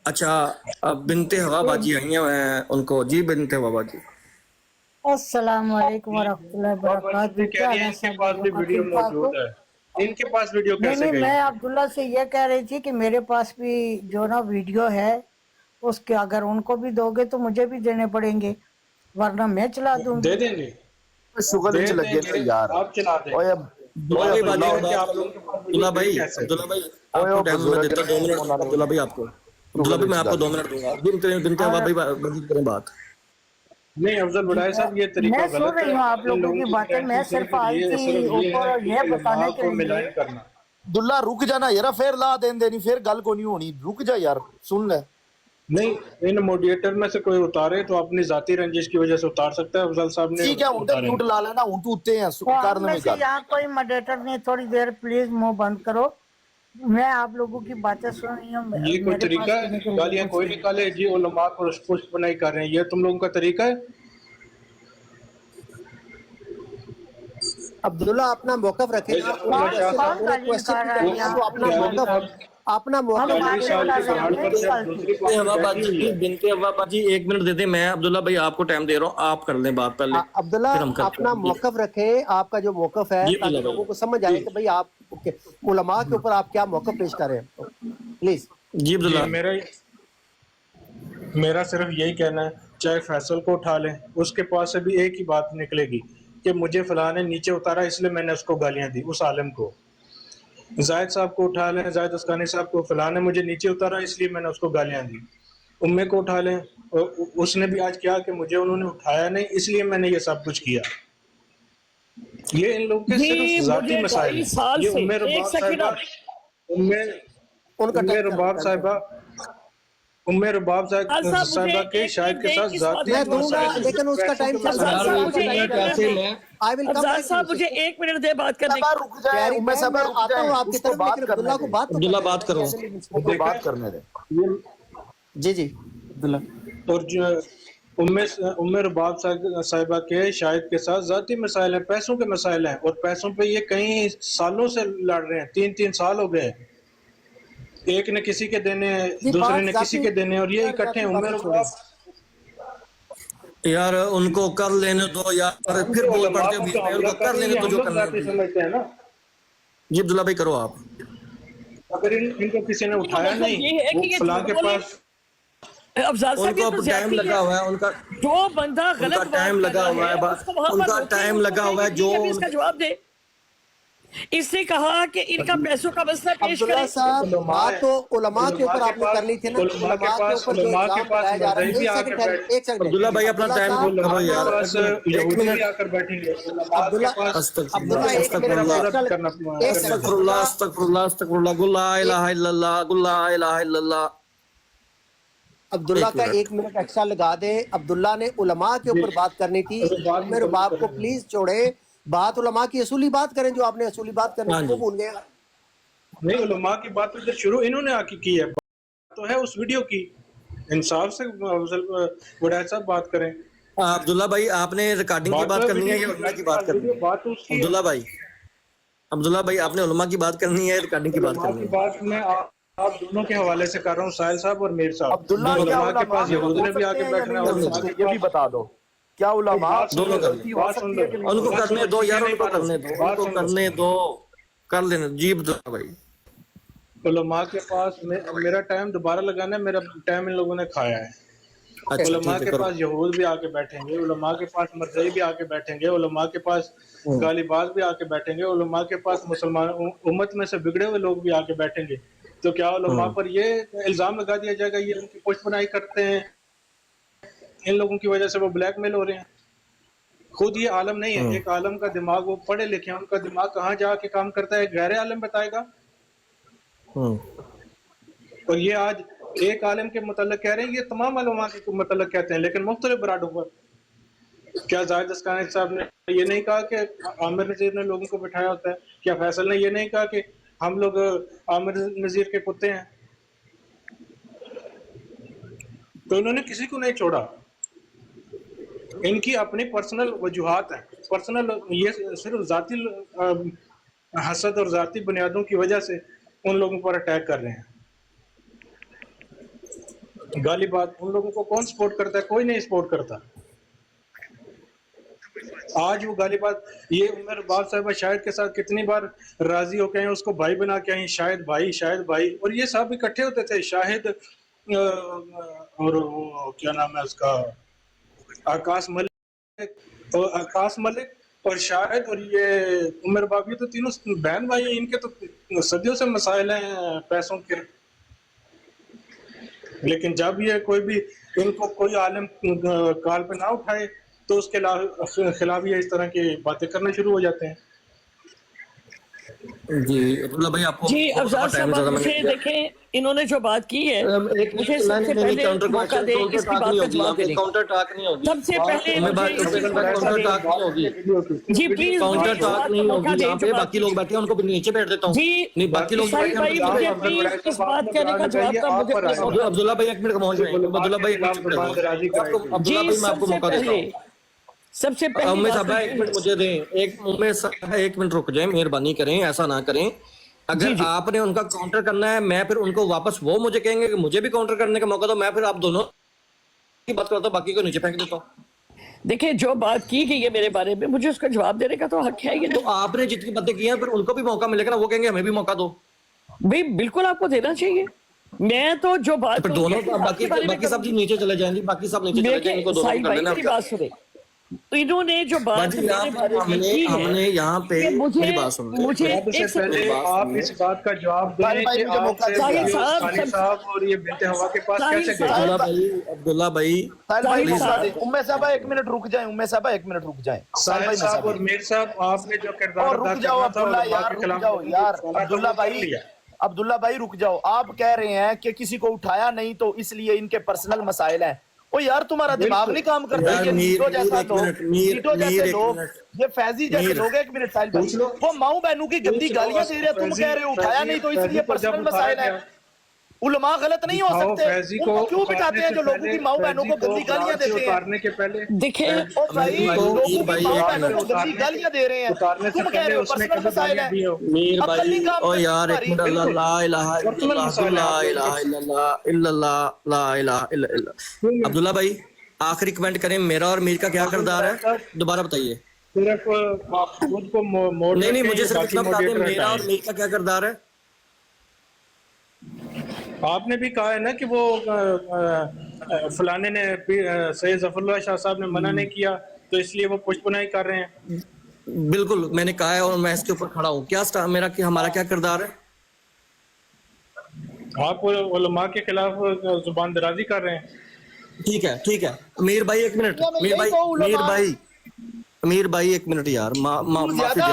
Speaker 3: अच्छा, अब बिनते हवा बाजी आई हैं, मैं उनको जी बिनते हवा बाजी।
Speaker 10: अस्सलाम वालेकुम वरहमतुल्लाहि वबरकातुहू। क्या है
Speaker 11: इनके पास भी वीडियो मौजूद है, इनके पास वीडियो कैसे
Speaker 10: नहीं,
Speaker 11: गई?
Speaker 10: मैं अब्दुल्ला से ये कह रही थी कि मेरे पास भी जो ना वीडियो है उसके अगर उनको भी दोगे तो मुझे भी देने पड़ेंगे, वरना मैं चला दूंगी।
Speaker 11: दे देंगे,
Speaker 7: शुगर
Speaker 11: दे
Speaker 7: नहीं लगे
Speaker 11: देंगे,
Speaker 7: यार।
Speaker 11: आप चला दें।
Speaker 7: ओए
Speaker 3: अब्दुल्ला भाई आपको टाइम देता हूं, 2 मिनट। अब्दुल्ला भाई आपको, अब्दुल्ला भाई मैं आपको 2 मिनट दूंगा। बिनते हवा भाई बाजी करें बात।
Speaker 11: नहीं अफजल बड़ाई साहब, ये तरीका
Speaker 10: मैं सुन
Speaker 11: गलत
Speaker 10: रही
Speaker 11: है।
Speaker 10: हूँ आप लोगों की बातें, मैं सिर्फ आई थी ऊपर ये बताने के लिए।
Speaker 11: मिलान करना।
Speaker 7: दुल्ला रुक जाना यार, फिर ला देन देनी, फिर गल को नहीं होनी। रुक जा यार, सुन ले।
Speaker 11: नहीं, इन मोडिएटर में से कोई उतारे तो अपनी जाती रंजिश की वजह से उतार सकता है। अफजल साहब ने
Speaker 7: ठीक है, उनका म्यूट ला लेना, उन तो उत्ते हैं करने में कर।
Speaker 10: यहाँ कोई मॉडरेटर नहीं, थोड़ी देर प्लीज मुंह बंद करो, मैं आप लोगों की बातें सुन रही हूँ।
Speaker 11: ये कोई तरीका है? गालियां कोई निकाले जी, उलमा को पुष्ट बनाई कर रहे हैं, ये तुम लोगों का तरीका है?
Speaker 2: अब्दुल्ला अपना मौकफ रखे ना, अपना
Speaker 3: बिनते हवा बाजी 1 मिनट दे दे। मैं अब्दुल्ला भाई आपको टाइम दे रहा हूँ, आप कर लें बात पहले।
Speaker 2: अब्दुल्ला अपना मौकफ रखे, आपका जो मौकफ है ताकि लोगों को समझ आए कि भाई आप उलमा के ऊपर आप क्या मौकफ पेश कर रहे हैं, प्लीज।
Speaker 3: जी अब्दुल्ला,
Speaker 11: मेरा सिर्फ यही कहना है, चाहे फैसल को उठा लें, उसके पास से भी एक ही बात निकलेगी कि मुझे फलां ने नीचे उतारा इसलिए मैंने उसको गालियां दी, उस आलिम को। जायद साहब को उठा लें, जायद अस्कानी साहब को, फलां ने मुझे नीचे उतारा इसलिए मैंने उसको गालियां दी। उम्मे को उठा लें, उसने भी आज किया कि मुझे उन्होंने उठाया नहीं इसलिए मैंने ये सब कुछ किया। ये इन लोगों के सिर्फ जाती मसाइल हैं। ये उम्मे रुबाब साहिबा, उम्मे रुबाब साहिबा के शायद के साथ जाती मसाइल।
Speaker 2: लेकिन उसका टाइम आई विल कम।
Speaker 1: साहब मुझे 1 मिनट दे बात करने की।
Speaker 7: रुक जाए, उम्मे साहब आता हूं आपकी तरफ, लेकिन अब्दुल्ला को बात
Speaker 3: अब्दुल्ला बात करो,
Speaker 7: उसको बात करने दे।
Speaker 2: जी जी अब्दुल्ला।
Speaker 11: और जो उम्मे रुबाब साहिबा के शाहिद के साथ जाती मसाइल हैं, पैसों के मसाइल हैं, और पैसों पे ये कई सालों से लड़ रहे हैं। 3-3 साल हो गए, एक ने किसी के देने, दूसरे ने किसी के देने, और ये इकट्ठे उम्मे रुबाब।
Speaker 3: यार उनको कर लेने दो यार, फिर बोल पड़ते हो बीच में, उनको कर लेने दो जो करना है।
Speaker 11: समझते हैं ना
Speaker 3: जी अब्दुल्ला भाई करो आप।
Speaker 11: अगर इनको किसी ने उठाया नहीं, फलां के पास
Speaker 3: उनको अब टाइम लगा हुआ है, उनका
Speaker 1: जो बंदा गलत
Speaker 3: टाइम लगा हुआ है, उनका टाइम लगा हुआ है, जो
Speaker 1: इसका जवाब दे। इसने कहा कि इनका पैसों का मसला पेश
Speaker 2: अब्दुल्ला
Speaker 1: करें।
Speaker 2: साहब, बात तो उलमा के ऊपर आपने करनी थी ना। उलमा के ऊपर जो इल्जाम लगाया जा रहा है। एक सेकंड
Speaker 3: अब्दुल्ला भाई अपना टाइम करो यार।
Speaker 11: आकर बैठेंगे।
Speaker 2: अब्दुल्ला अब्दुल्ला का 1 मिनट एक्स्ट्रा लगा दे। अब्दुल्ला ने उलमा के ऊपर बात करनी थी, मेरे बाप को प्लीज छोड़े, बात उलमा की असूली बात करें, जो आपने असूली बात करनी थी वो भूल गए।
Speaker 11: नहीं, उलमा की बात तो इधर शुरू इन्होंने आके की है, तो है उस वीडियो की। इंसाफ से वडायत साहब बात करें।
Speaker 3: अब्दुल्ला भाई आपने रिकॉर्डिंग की बात करनी है या उलमा की बात करनी है?
Speaker 11: बात तो उसकी है।
Speaker 3: अब्दुल्ला भाई आपने उलमा की बात करनी है, रिकॉर्डिंग की बात
Speaker 11: उलमा
Speaker 3: करनी
Speaker 11: की
Speaker 3: है?
Speaker 11: बात मैं आप दोनों के हवाले से कर रहा हूँ, साहिल साहब और मीर साहब।
Speaker 7: अब्दुल्ला
Speaker 11: दोनों
Speaker 7: क्या
Speaker 11: उलमा के पास
Speaker 7: उलमा
Speaker 11: यहूद ने भी आके बैठना है और
Speaker 7: ये भी बता दो, क्या उलमा
Speaker 3: दोनों कर
Speaker 7: गलती हो सकती है कि नहीं?
Speaker 3: उनको करने दो यार, उनको करने दो, कर लेने। जी अब्दुल्ला भाई,
Speaker 11: उलमा के पास मेरा टाइम दोबारा लगाना है, मेरा टाइम इन लोगों ने खाया है।
Speaker 3: अच्छा
Speaker 11: उलमा
Speaker 3: ठीक है,
Speaker 11: के
Speaker 3: करो।
Speaker 11: पास यहूद भी आके बैठेंगे, उलमा के पास मरज़ई भी आके बैठेंगे, उलमा के पास गालिबाज भी आके बैठेंगे, उलमा के पास मुसलमान उम्मत में से बिगड़े हुए लोग भी आके बैठेंगे। तो क्या उलमा पर ये इल्जाम लगा दिया जाएगा ये उनकी पुष्टपनाही करते हैं, इन लोगों की वजह से वो ब्लैकमेल हो रहे हैं? खुद ये आलम नहीं है, एक आलम का दिमाग, वो पढ़े लिखे हैं, उनका दिमाग कहाँ जाके काम करता है गैर आलम बताएगा। और ये आज एक आलिम के मुतल्लिक कह रहे हैं, ये तमाम उलमा के मुतल्लिक कहते हैं, लेकिन मुख्तलिफ बराडों पर। क्या जाहिद अस्कानी साहब ने ये नहीं कहा कि आमिर नज़ीर ने लोगों को बिठाया होता है? क्या फैसल ने ये नहीं कहा कि हम लोग आमिर नज़ीर के कुत्ते हैं? तो उन्होंने किसी को नहीं छोड़ा। इनकी अपनी पर्सनल वजूहात हैं, पर्सनल, ये सिर्फ जाती हसद और जाती बुनियादों की वजह से उन लोगों पर अटैक कर रहे हैं। गाली बात उन लोगों को कौन सपोर्ट करता है? कोई नहीं सपोर्ट करता। आज वो गाली बात, ये उमर बाब साहबा शाहिद के साथ कितनी बार राजी होके आए, उसको भाई बना के आई, शाहिद भाई, और ये सब इकट्ठे होते थे, शाहिद और वो क्या नाम है उसका, आकाश मलिक और शाहिद और ये उमर बाब, ये तो तीनों बहन भाई हैं, इनके तो सदियों से मसाइल हैं पैसों के। लेकिन जब ये कोई भी इनको कोई आलिम काल पे ना उठाए तो उसके खिलाफ ये इस तरह की बातें करना शुरू हो जाते हैं।
Speaker 3: जी अब्दुल्ला भाई आपको
Speaker 1: जी अफजाल साहब, मुझे देखें इन्होंने जो बात की है, मुझे सबसे पहले मौका दे इसकी बात का जवाब देने का।
Speaker 3: काउंटर टॉक नहीं होगी,
Speaker 1: सबसे पहले मुझे
Speaker 3: काउंटर टॉक नहीं होगी
Speaker 1: जी प्लीज
Speaker 3: काउंटर टॉक नहीं होगी। यहाँ पे बाकी लोग बैठे हैं, उनको भी नीचे बैठ देता हूँ।
Speaker 1: जी
Speaker 3: नहीं, बाकी लोग
Speaker 1: साहिल भाई, मुझे प्लीज इस बात कहने का जवाब का मुझे
Speaker 3: अब्दुल्ला भाई एक मिनट का पहुंच जाएंगे। अब्दुल्ला भाई अब्दुल्ला भाई मैं आपको मौका देता हूँ।
Speaker 1: सबसे पहले
Speaker 3: उम्मे साहब एक मिनट मुझे दें, उम्मे साहब एक मिनट रुक जाएं, मेहरबानी करें, ऐसा ना करें। अगर आपने उनका काउंटर करना है, मैं फिर उनको वापस, वो मुझे कहेंगे कि मुझे भी काउंटर करने का मौका दो, मैं फिर आप दोनों की बात करता हूँ, बाकी को नीचे फेंक देता हूँ।
Speaker 1: देखिए जो बात की गई है मेरे बारे में, मुझे उसका जवाब देने का तो हक है। ये
Speaker 3: तो आपने जितनी बातें की हैं फिर उनको भी मौका मिलेगा ना, वो कहेंगे हमें भी मौका दो।
Speaker 1: भाई बिल्कुल आपको देना चाहिए। मैं तो जो बात
Speaker 3: फिर दोनों बाकी सब नीचे चले जाएंगे, बाकी सब नीचे चले जाएंगे, इनको दोनों कर लेना।
Speaker 1: बात सुने, इन्होंने जो बात
Speaker 3: हमने यहाँ पे मेरी बात सुन,
Speaker 11: मुझे आप इस बात का जवाब दें कि साहब और ये बिनते हवा के पास कैसे गए?
Speaker 3: अब्दुल्ला भाई
Speaker 7: उम्मे साहबा एक मिनट रुक जाएं,
Speaker 11: साहिल साहब और मीर साहब, आपने जो किरदार अदा
Speaker 7: करना था अब्दुल्ला भाई रुक जाओ। आप कह रहे हैं कि किसी को उठाया नहीं तो इसलिए इनके पर्सनल मसाइल हैं। ओ यार तुम्हारा दिमाग नहीं काम करता। ये नीटो जैसा लोग, ये फैजी जैसे लोग, एक मिनट साहिल भाई, वो माऊ बहनों की गंदी गालियां दे रहे हैं, तुम कह रहे हो उठाया नहीं तो इसलिए पर्सनल मसाइल है। उलमा गलत नहीं हो सकते, उनको क्यों बिठाते हैं जो लोगों की माऊ बहनों को गंदी गालियां देते हैं?
Speaker 1: देखिए
Speaker 7: ओ भाई, लोगों की माऊ बहनों को गंदी गालियां दे रहे हैं, तुम कह रहे हो पर्सनल मसाइल है।
Speaker 3: मीर भाई ओ यार एक मिनट, अल्लाह ला इलाहा इल्लल्लाह ला इलाहा इल्लल्लाह ला इलाहा इल्लल्लाह। अब्दुल्ला भाई आखिरी कमेंट करें, मेरा और मीर का क्या किरदार है, दोबारा बताइए।
Speaker 11: सिर्फ खुद को मोड़,
Speaker 3: नहीं मुझे सिर्फ इतना बता दें, मेरा और मीर का क्या किरदार है।
Speaker 11: आपने भी कहा है ना कि वो फलाने ने सैयद ज़फ़रुल्लाह शाह साहब ने मना नहीं किया तो इसलिए वो पुष्पनाई कर रहे हैं।
Speaker 3: बिल्कुल मैंने कहा है और मैं इसके ऊपर खड़ा हूँ। क्या मेरा हमारा क्या किरदार है? आप उलमा के खिलाफ जुबान दराजी कर रहे हैं। ठीक है मीर भाई एक मिनट, मीर भाई एक मिनट यार, माफी दे दो।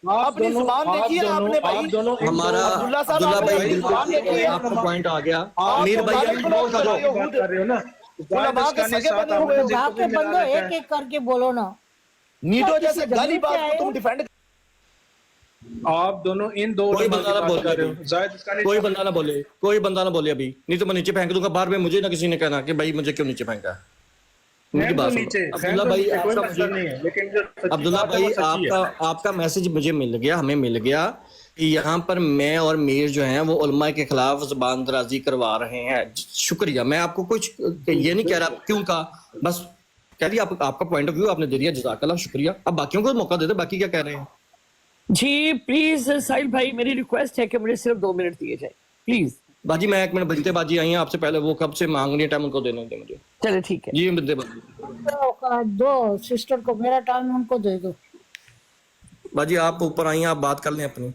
Speaker 7: अपनी जुबान देखिए आपने भाई,
Speaker 3: हमारा अब्दुल्ला भाई आपका पॉइंट आ गया। मीर भाई
Speaker 11: बात कर रहे हो ना,
Speaker 10: आपके बंदो एक एक करके बोलो ना।
Speaker 7: नीटो जैसे गाली बात को तुम डिफेंड
Speaker 11: आप दोनों इन दो
Speaker 3: कोई
Speaker 11: उलमा
Speaker 3: बंदा
Speaker 11: की
Speaker 3: ना
Speaker 11: बात
Speaker 3: बोले
Speaker 11: कर रहे
Speaker 3: अभी,
Speaker 11: हो। जाहिद अस्कानी
Speaker 3: कोई
Speaker 11: साहब
Speaker 3: बंदा ना बोले, कोई बंदा ना बोले अभी, नहीं तो मैं नीचे फेंक दूंगा बाहर में, मुझे ना किसी ने कहना कि भाई मुझे क्यों नीचे फेंका। मेरी
Speaker 11: फेंक
Speaker 3: बात
Speaker 11: दो
Speaker 3: सुनो
Speaker 11: नीचे, फेंक
Speaker 3: अब्दुल्ला
Speaker 11: दो
Speaker 3: भाई,
Speaker 11: नीचे, कोई
Speaker 3: आपका
Speaker 11: मसला
Speaker 3: मुझे,
Speaker 11: नहीं है, लेकिन जो सच्ची
Speaker 3: अब्दुल्ला
Speaker 11: बात है
Speaker 3: भाई
Speaker 11: वो सच्ची है।
Speaker 3: आपका मैसेज मुझे मिल गया, हमें मिल गया कि यहाँ पर मैं और मीर जो हैं वो उलमा के खिलाफ ज़बान दराजी करवा रहे हैं। शुक्रिया, मैं आपको कुछ ये नहीं कह रहा क्यों कहा, बस कह दिया आपका पॉइंट ऑफ व्यू आपने दे दिया, जज़ाकल्लाह, शुक्रिया। अब बाकियों को मौका दे दे, बाकी क्या कह रहे हैं।
Speaker 1: जी प्लीज साहिल भाई, मेरी रिक्वेस्ट है कि मुझे सिर्फ 2 मिनट दिए जाए प्लीज।
Speaker 3: बाजी मैं 1 मिनट, बंते बाजी आई हैं आपसे पहले, वो कब से मांग रही है टाइम, उनको देने दे मुझे।
Speaker 1: चले ठीक है
Speaker 3: जी बंते बाजी,
Speaker 10: दो सिस्टर को मेरा टाइम उनको दे दो।
Speaker 3: बाजी आप ऊपर आई हैं, आप बात कर लें अपनी।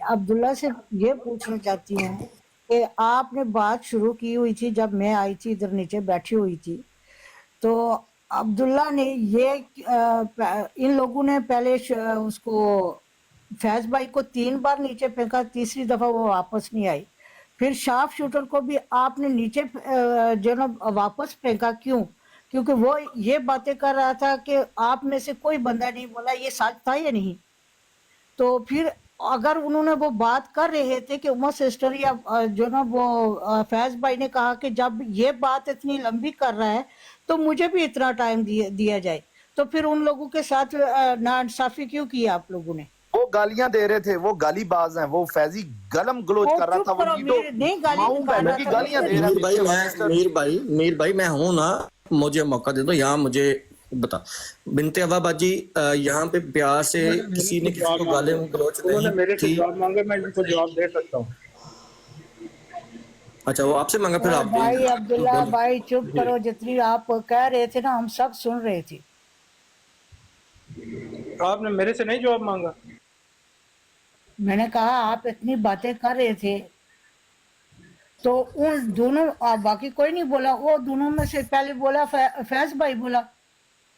Speaker 10: अब्दुल्ला से ये पूछना चाहती हूँ कि आपने बात शुरू की हुई थी जब मैं आई थी, इधर नीचे बैठी हुई थी, तो अब्दुल्ला ने ये इन लोगों ने पहले उसको फैज भाई को 3 बार नीचे फेंका, तीसरी दफा वो वापस नहीं आई। फिर शार्प शूटर को भी आपने नीचे जो ना वापस फेंका, क्यों? क्योंकि वो ये बातें कर रहा था कि आप में से कोई बंदा नहीं बोला, ये सच था या नहीं? तो फिर अगर उन्होंने वो बात कर रहे थे कि उमर सिस्टर या जो ना वो फैज भाई ने कहा कि जब ये बात इतनी लंबी कर रहा है तो मुझे भी इतना टाइम दिया जाए, तो फिर उन लोगों के साथ नाइंसाफी क्यों की आप लोगों ने?
Speaker 7: वो गालियां दे रहे थे, वो गालीबाज हैं, वो फैजी गलम गलोच कर रहा था, वो
Speaker 10: नहीं
Speaker 7: माऊ बहनों की गालियां दे रहा था।
Speaker 3: मीर भाई मैं हूं ना, मुझे मौका दे दो यहाँ, मुझे बता बिनते अवा बाजी, यहाँ पे प्यार से किसी ने किसी को गाली गलौच
Speaker 11: उन्होंने मेरे
Speaker 3: नहीं
Speaker 11: से
Speaker 3: थी।
Speaker 11: जवाब मांगा, मैं इनको जवाब दे सकता हूँ।
Speaker 3: अच्छा वो आपसे मांगा, फिर आप
Speaker 10: भाई अब्दुल्ला भाई चुप करो, जितनी आप कह रहे थे ना हम सब सुन रहे थे।
Speaker 11: आपने मेरे से नहीं जवाब मांगा।
Speaker 10: मैंने कहा आप इतनी बातें कर रहे थे तो उन दोनों, बाकी कोई नहीं बोला, वो दोनों में से पहले बोला फैज भाई बोला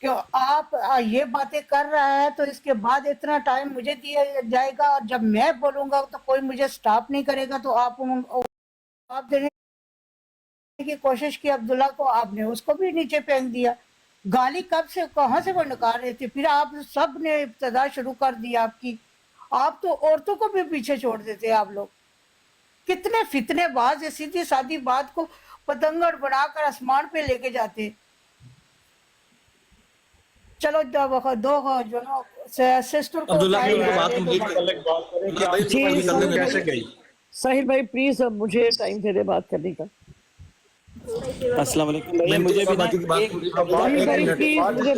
Speaker 10: कि आप ये बातें कर रहा है तो इसके बाद इतना टाइम मुझे दिया जाएगा, और जब मैं बोलूंगा तो कोई मुझे स्टॉप नहीं करेगा, तो आप देने की कोशिश की अब्दुल्ला को, आपने उसको भी नीचे फेंक दिया। गाली कब से कहां से वो निकाल रहे थे, फिर आप सब ने इब्तिदा शुरू कर दिया आपकी। आप तो औरतों को भी पीछे छोड़ देते आप लोग। कितने फितनेबाज है, सीधी सादी बात को पतंगड़ बनाकर आसमान पे लेके जाते। चलो दो जो ना सिस्टर को
Speaker 3: अब्दुल्ला
Speaker 10: टाइम
Speaker 3: की बात
Speaker 10: दे दो।
Speaker 3: कंप्लीट
Speaker 11: कैसे गई?
Speaker 1: साहिल भाई प्लीज अब मुझे टाइम दे दे बात करने का।
Speaker 12: अस्सलाम वालेकुम भाई, मुझे भी ना
Speaker 1: साहिल भाई प्लीज मुझे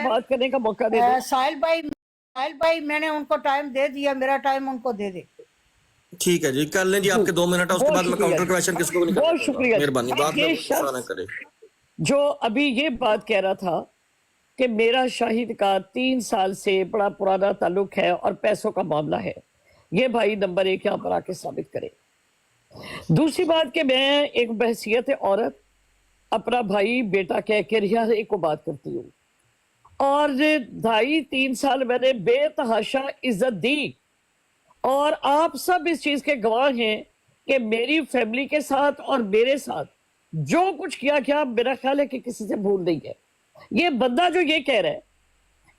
Speaker 1: बात करने का मौका दे दो।
Speaker 10: साहिल भाई मैंने उनको टाइम दे दिया, मेरा टाइम उनको दे दे।
Speaker 3: ठीक है जी, कर लें जी, आपके 2 मिनट है, उसके बाद मैं काउंटर क्वेश्चन किसको भी नहीं
Speaker 1: बहुत शुक्रिया।
Speaker 3: मेहरबानी, बात
Speaker 1: ये
Speaker 3: में
Speaker 1: शख्स
Speaker 3: ना करे।
Speaker 1: जो अभी ये बात कह रहा था कि मेरा शाहिद का 3 साल से बड़ा पुराना ताल्लुक है और पैसों का मामला है, ये भाई नंबर 1 यहाँ पर आके साबित करे। दूसरी बात कि मैं एक बहसियत औरत अपना भाई बेटा कह के रिया को बात करती हूँ, और 2.5-3 साल मैंने बेतहाशा इज्जत दी, और आप सब इस चीज के गवाह हैं कि मेरी फैमिली के साथ और मेरे साथ जो कुछ किया क्या, मेरा ख्याल है कि किसी से भूल नहीं है। ये बंदा जो ये कह रहा है,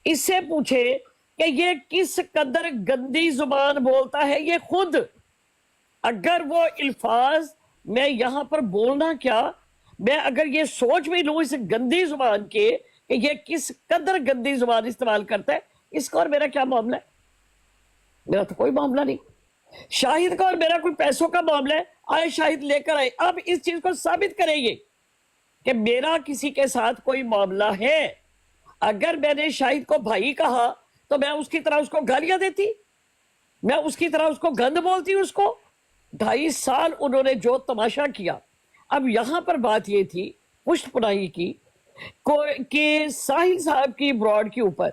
Speaker 1: इससे पूछे कि ये किस कदर गंदी जुबान बोलता है। ये खुद अगर वो अल्फाज मैं यहां पर बोलना क्या, मैं अगर ये सोच भी लूं इस गंदी जुबान के कि ये किस कदर गंदी जुबान इस्तेमाल करता है, इसका और मेरा क्या मामला है? मेरा तो कोई मामला नहीं। शाहिद का और मेरा कोई पैसों का मामला है, आए शाहिद लेकर आए। अब इस चीज को साबित करेंगे कि मेरा किसी के साथ कोई मामला है। अगर मैंने शाहिद को भाई कहा तो मैं उसकी तरह उसको गालियां देती, मैं उसकी तरह उसको गंद बोलती उसको। 2.5 साल उन्होंने जो तमाशा किया। अब यहां पर बात ये थी पुष्ट पुनाई की कि साहिल साहब की ब्रॉड के ऊपर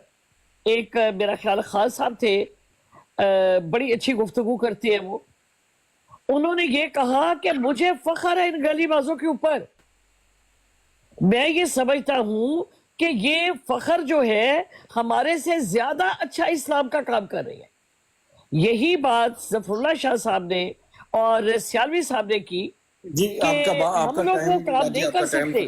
Speaker 1: एक मेरा ख्याल खान साहब थे, बड़ी अच्छी गुफ्तगू करती है वो। उन्होंने ये कहा कि मुझे फख्र है इन गलीबाजों के ऊपर। मैं ये समझता हूं कि ये फख्र जो है हमारे से ज्यादा अच्छा इस्लाम का काम कर रही है। यही बात जफरुल्लाह शाह साहब ने और सियालवी साहब ने की
Speaker 3: جی
Speaker 1: کہ
Speaker 3: آپ کا
Speaker 1: ہم لوگ وہ کام نہیں کر سکتے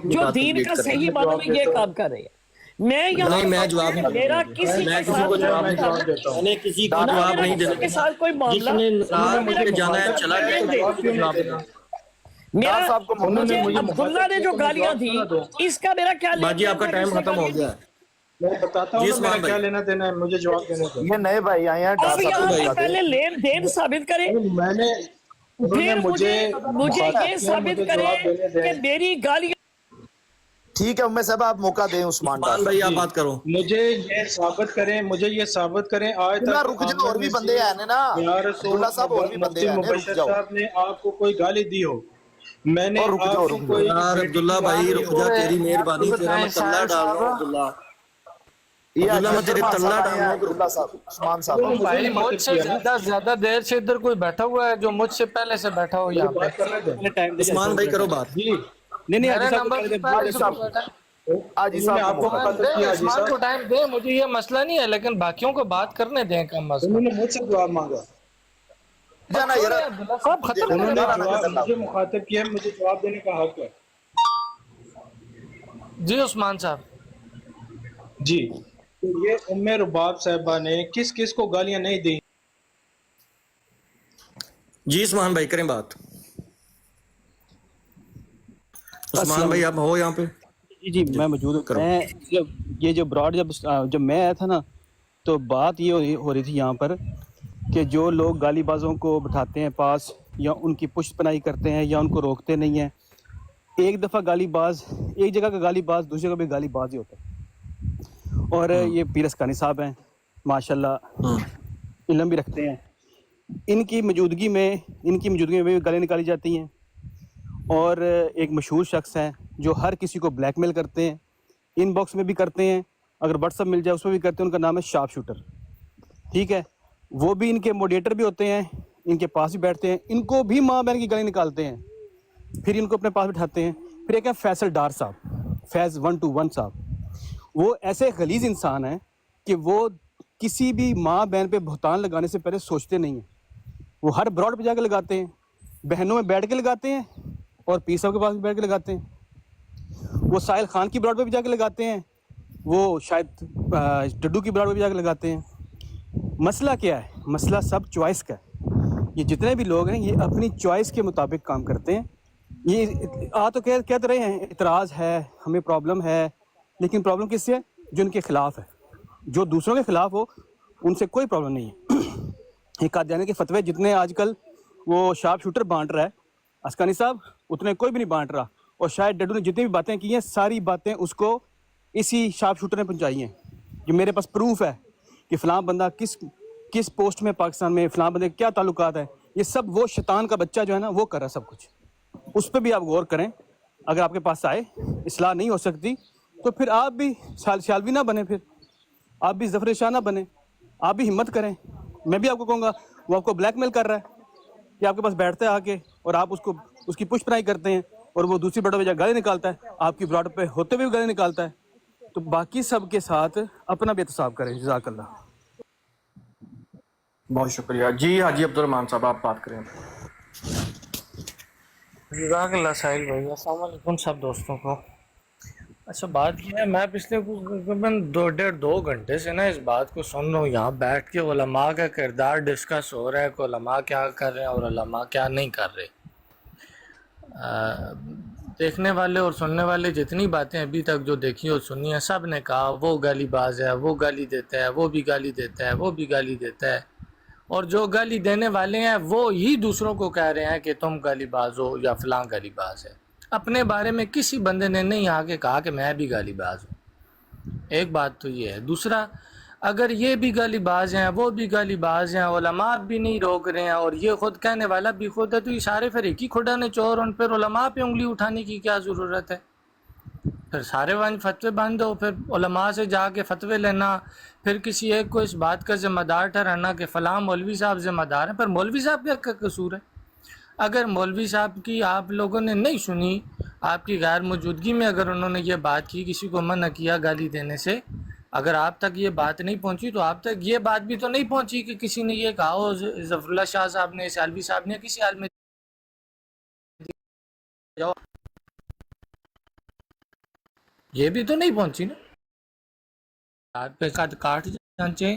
Speaker 1: جو دین کا صحیح معنوں میں یہ کام کر رہے ہیں. میں یہاں
Speaker 3: میں جواب نہیں
Speaker 1: میرا کسی
Speaker 3: میں
Speaker 1: کے
Speaker 3: کسی
Speaker 1: ساتھ
Speaker 3: کو جواب نہیں
Speaker 11: جواب دیتا ہوں.
Speaker 3: میں نے کسی کو
Speaker 1: نہ
Speaker 3: جواب
Speaker 1: میرا
Speaker 3: نہیں
Speaker 1: کسی کے
Speaker 3: دینا.
Speaker 1: ساتھ کوئی
Speaker 3: جس
Speaker 1: معاملہ
Speaker 3: نے
Speaker 1: نہ
Speaker 3: ناراض
Speaker 1: میرا
Speaker 3: جانا ہے چلا جائے.
Speaker 1: میرا
Speaker 7: صاحب کو
Speaker 1: مجھے
Speaker 11: مجھے
Speaker 1: عبداللہ نے جو گالیاں دی اس کا میرا کیا لین
Speaker 3: باجی آپ کا
Speaker 1: دین تھا
Speaker 3: ٹائم
Speaker 1: جس نے
Speaker 3: ختم ہو
Speaker 1: گالیاں دی؟
Speaker 3: گیا.
Speaker 11: میں بتاتا ہوں
Speaker 3: جی
Speaker 11: نا
Speaker 3: عثمان
Speaker 11: میرا
Speaker 3: بھائی.
Speaker 11: کیا لینا دینا ہے, مجھے جواب دینے دو.
Speaker 7: یہ نئے بھائی آئے ہیں, ڈار
Speaker 1: اب
Speaker 7: صاحب
Speaker 1: یہاں
Speaker 7: کو
Speaker 1: سے
Speaker 7: موقع دیں.
Speaker 1: پہلے لین دین ثابت کرے,
Speaker 11: میں نے انہوں نے
Speaker 1: پھر مجھے یہ
Speaker 11: مخاطب کیا,
Speaker 1: ثابت
Speaker 11: مجھے
Speaker 1: کرے
Speaker 11: جواب دینے
Speaker 1: کہ
Speaker 11: دیں.
Speaker 1: میری گالیاں.
Speaker 7: ٹھیک ہے ام صاحب, آپ موقع دیں عثمان ڈار
Speaker 3: عثمان بھائی
Speaker 7: صاحب.
Speaker 3: آپ بات کرو.
Speaker 11: مجھے یہ ثابت کریں آج
Speaker 7: نہ
Speaker 11: تک
Speaker 7: رک جاؤ, اور
Speaker 11: آمن
Speaker 7: بھی
Speaker 11: میں
Speaker 7: بندے
Speaker 11: سے
Speaker 7: ہیں نا
Speaker 11: یا رسول
Speaker 7: عبداللہ صاحب, اور بھی بندے
Speaker 11: مفتی
Speaker 7: ہیں, رک
Speaker 11: مبشر
Speaker 7: جاؤ
Speaker 11: صاحب نے آپ کو کوئی گالی دی ہو, میں نے
Speaker 7: اور رک جاؤ,
Speaker 11: آپ کی
Speaker 7: رک
Speaker 11: کوئی
Speaker 7: جاؤ.
Speaker 3: یار
Speaker 11: بیٹی
Speaker 3: عبداللہ
Speaker 11: کی
Speaker 3: بھائی
Speaker 11: گالی
Speaker 3: رک
Speaker 11: دی
Speaker 3: جا,
Speaker 11: ہو.
Speaker 3: تیری مہربانی تیرا میں تلہ ڈال رہا ہوں عبداللہ.
Speaker 7: یہ
Speaker 3: عبداللہ میں تیرے
Speaker 7: عبداللہ
Speaker 3: تلہ
Speaker 7: صاحب
Speaker 3: ڈال
Speaker 7: آئے
Speaker 3: رہا
Speaker 7: ہیں,
Speaker 3: ہوں.
Speaker 7: عبداللہ صاحب, عثمان صاحب.
Speaker 11: بھائی مجھ سے
Speaker 12: زیادہ دیر سے ادھر کوئی بیٹھا ہوا ہے جو مجھ سے پہلے سے بیٹھا ہو یہاں پہ.
Speaker 11: بات کرنے دیں.
Speaker 3: عثمان بھائی کرو بات.
Speaker 11: جی
Speaker 12: نہیں
Speaker 11: میرے نمبر
Speaker 12: حاجی
Speaker 7: حاجی
Speaker 12: سے
Speaker 7: صاحب,
Speaker 12: بیٹھا.
Speaker 7: حاجی
Speaker 11: انہوں نے
Speaker 7: صاحب کو
Speaker 11: آپ کو
Speaker 7: موقع دیں.
Speaker 11: مخاطب کیا. حاجی
Speaker 12: عثمان کو
Speaker 11: صاحب
Speaker 12: ٹائم دیں, مجھے یہ مسئلہ نہیں ہے, لیکن باقیوں کو بات کرنے دیں کم از
Speaker 11: انہوں
Speaker 12: کم.
Speaker 11: نے مجھ سے جواب مانگا,
Speaker 7: جانا یار,
Speaker 12: عبداللہ صاحب ختم
Speaker 11: انہوں نے
Speaker 7: دینا نا
Speaker 11: جواب
Speaker 7: جزا اللہ.
Speaker 11: مجھے مخاطب کیا, مجھے جواب دینے کا حق ہے.
Speaker 12: جی عثمان صاحب.
Speaker 11: جی تو یہ ام رباب صاحبہ نے کس کس کو گالیاں نہیں دی؟
Speaker 3: جی عثمان بھائی کریں بات. عثمان
Speaker 12: السلام
Speaker 3: بھائی آپ ہو یہاں پہ؟
Speaker 12: جی میں موجود ہوں.
Speaker 3: کرو.
Speaker 12: میں یہ جو براڈ جب میں آیا تھا نا, تو بات یہ ہو رہی تھی یہاں پر کہ جو لوگ گالی بازوں کو بٹھاتے ہیں پاس, یا ان کی پشت پناہی کرتے ہیں, یا ان کو روکتے نہیں ہیں. ایک دفعہ گالی باز, ایک جگہ کا گالی باز دوسری جگہ پہ گالی باز ہی ہوتا ہے. اور یہ پیر اسکانی صاحب ہیں ماشاءاللہ, علم بھی رکھتے ہیں. ان کی موجودگی میں بھی گالیاں نکالی جاتی ہیں. اور ایک مشہور شخص ہیں جو ہر کسی کو بلیک میل کرتے ہیں, ان باکس میں بھی کرتے ہیں, اگر واٹس ایپ مل جائے اس میں بھی کرتے ہیں. ان کا نام ہے شارپ شوٹر. ٹھیک ہے, وہ بھی ان کے موڈیٹر بھی ہوتے ہیں, ان کے پاس بھی بیٹھتے ہیں, ان کو بھی ماں بہن کی گالی نکالتے ہیں, پھر ان کو اپنے پاس بٹھاتے ہیں. پھر ایک ہے فیصل ڈار صاحب, فیض 121 صاحب. وہ ایسے غلیظ انسان ہیں کہ وہ کسی بھی ماں بہن پہ بہتان لگانے سے پہلے سوچتے نہیں ہیں. وہ ہر براڈ پہ جا کے لگاتے ہیں, بہنوں میں بیٹھ کے لگاتے ہیں, اور پیر صاحب کے پاس بھی بیٹھ کے لگاتے ہیں. وہ ساحل خان کی براڈ پہ بھی جا کے لگاتے ہیں, وہ شاید ڈڈو کی براڈ پہ بھی جا کے لگاتے ہیں. مسئلہ کیا ہے؟ مسئلہ سب چوائس کا ہے. یہ جتنے بھی لوگ ہیں یہ اپنی چوائس کے مطابق کام کرتے ہیں. یہ تو کہتے رہے ہیں اعتراض ہے, ہمیں پرابلم ہے, لیکن پرابلم کس سے ہے؟ جو ان کے خلاف ہے. جو دوسروں کے خلاف ہو ان سے کوئی پرابلم نہیں ہے. یہ قادیانی کے فتوے جتنے آج کل وہ شارپ شوٹر بانٹ رہا ہے اسکانی صاحب, اتنے کوئی بھی نہیں بانٹ رہا. اور شاید ڈڈو نے جتنی بھی باتیں کی ہیں ساری باتیں اس کو اسی شارپ شوٹر نے پہنچائی ہیں. جو میرے پاس پروف ہے کہ فلاں بندہ کس پوسٹ میں پاکستان میں, فلاں بندے کیا تعلقات ہیں, یہ سب وہ شیطان کا بچہ جو ہے نا وہ کر رہا ہے سب کچھ. اس پہ بھی آپ غور کریں. اگر آپ کے پاس آئے, اصلاح نہیں ہو سکتی تو پھر آپ بھی سیالوی نہ بنے, پھر آپ بھی ظفر شاہ نہ بنے, آپ بھی ہمت کریں. میں بھی آپ کو کہوں گا وہ آپ کو بلیک میل کر رہا ہے کہ آپ کے پاس بیٹھتا ہے آ کے, اور آپ اس کی پشت پناہی کرتے ہیں, اور وہ دوسری براڈ پہ جا گالی نکالتا ہے, آپ کی براڈ پہ ہوتے ہوئے گالی نکالتا ہے. تو باقی سب کے ساتھ اپنا بھی احتساب کریں. جزاک اللہ.
Speaker 3: بہت شکریہ. جی حاجی عبدالرحمان صاحب آپ بات کریں.
Speaker 12: جزاک اللہ ساحل بھائی. السلام علیکم سب دوستوں کو. اچھا بات یہ ہے, میں پچھلے تقریباً 2 گھنٹے سے نا اس بات کو سن رہا ہوں, یہاں بیٹھ کے علماء کا کردار ڈسکس ہو رہا ہے کہ علماء کیا کر رہے ہیں اور علماء کیا نہیں کر رہے. دیکھنے والے اور سننے والے جتنی باتیں ابھی تک جو دیکھی اور سنی ہیں, سب نے کہا وہ گالی باز ہے, وہ گالی دیتا ہے, وہ بھی گالی دیتا ہے, وہ بھی گالی دیتا ہے. اور جو گالی دینے والے ہیں وہ ہی دوسروں کو کہہ رہے ہیں کہ تم گالی باز ہو یا فلاں گالی باز ہے. اپنے بارے میں کسی بندے نے نہیں آ کے کہا کہ میں بھی گالی باز ہوں. ایک بات تو یہ ہے. دوسرا, اگر یہ بھی گالی باز ہیں, وہ بھی گالی باز ہیں, علماء بھی نہیں روک رہے ہیں, اور یہ خود کہنے والا بھی خود ہے, تو یہ سارے پھر ایک ہی کھڈا نے چور, ان پھر علماء پہ انگلی اٹھانے کی کیا ضرورت ہے؟ پھر سارے فتوے بند ہو, پھر علماء سے جا کے فتوے لینا, پھر کسی ایک کو اس بات کا ذمہ دار ٹھہرانا کہ فلاں مولوی صاحب ذمہ دار ہیں. پر مولوی صاحب کیا قصور ہے؟ اگر مولوی صاحب کی آپ لوگوں نے نہیں سنی, آپ کی غیر موجودگی میں اگر انہوں نے یہ بات کی, کسی کو منع کیا گالی دینے سے, اگر آپ تک یہ بات نہیں پہنچی تو آپ تک یہ بات بھی تو نہیں پہنچی کہ کسی نے یہ کہا ہو ظفر اللہ شاہ صاحب نے, سیالوی صاحب نے, کسی عالم
Speaker 13: जाओ, ये भी तो नहीं पहुंची ना, पे काट जांचे,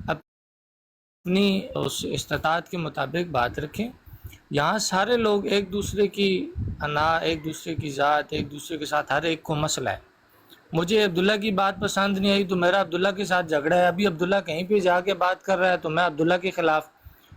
Speaker 13: अपनी उस इस्तात के मुताबिक बात रखें। यहाँ सारे लोग एक दूसरे की अना, एक दूसरे की ज़ात, एक दूसरे के साथ हर एक को मसला है। मुझे अब्दुल्ला की बात पसंद नहीं आई तो मेरा अब्दुल्ला के साथ झगड़ा है। अभी अब्दुल्ला कहीं पे जाके बात कर रहा है तो मैं अब्दुल्ला के खिलाफ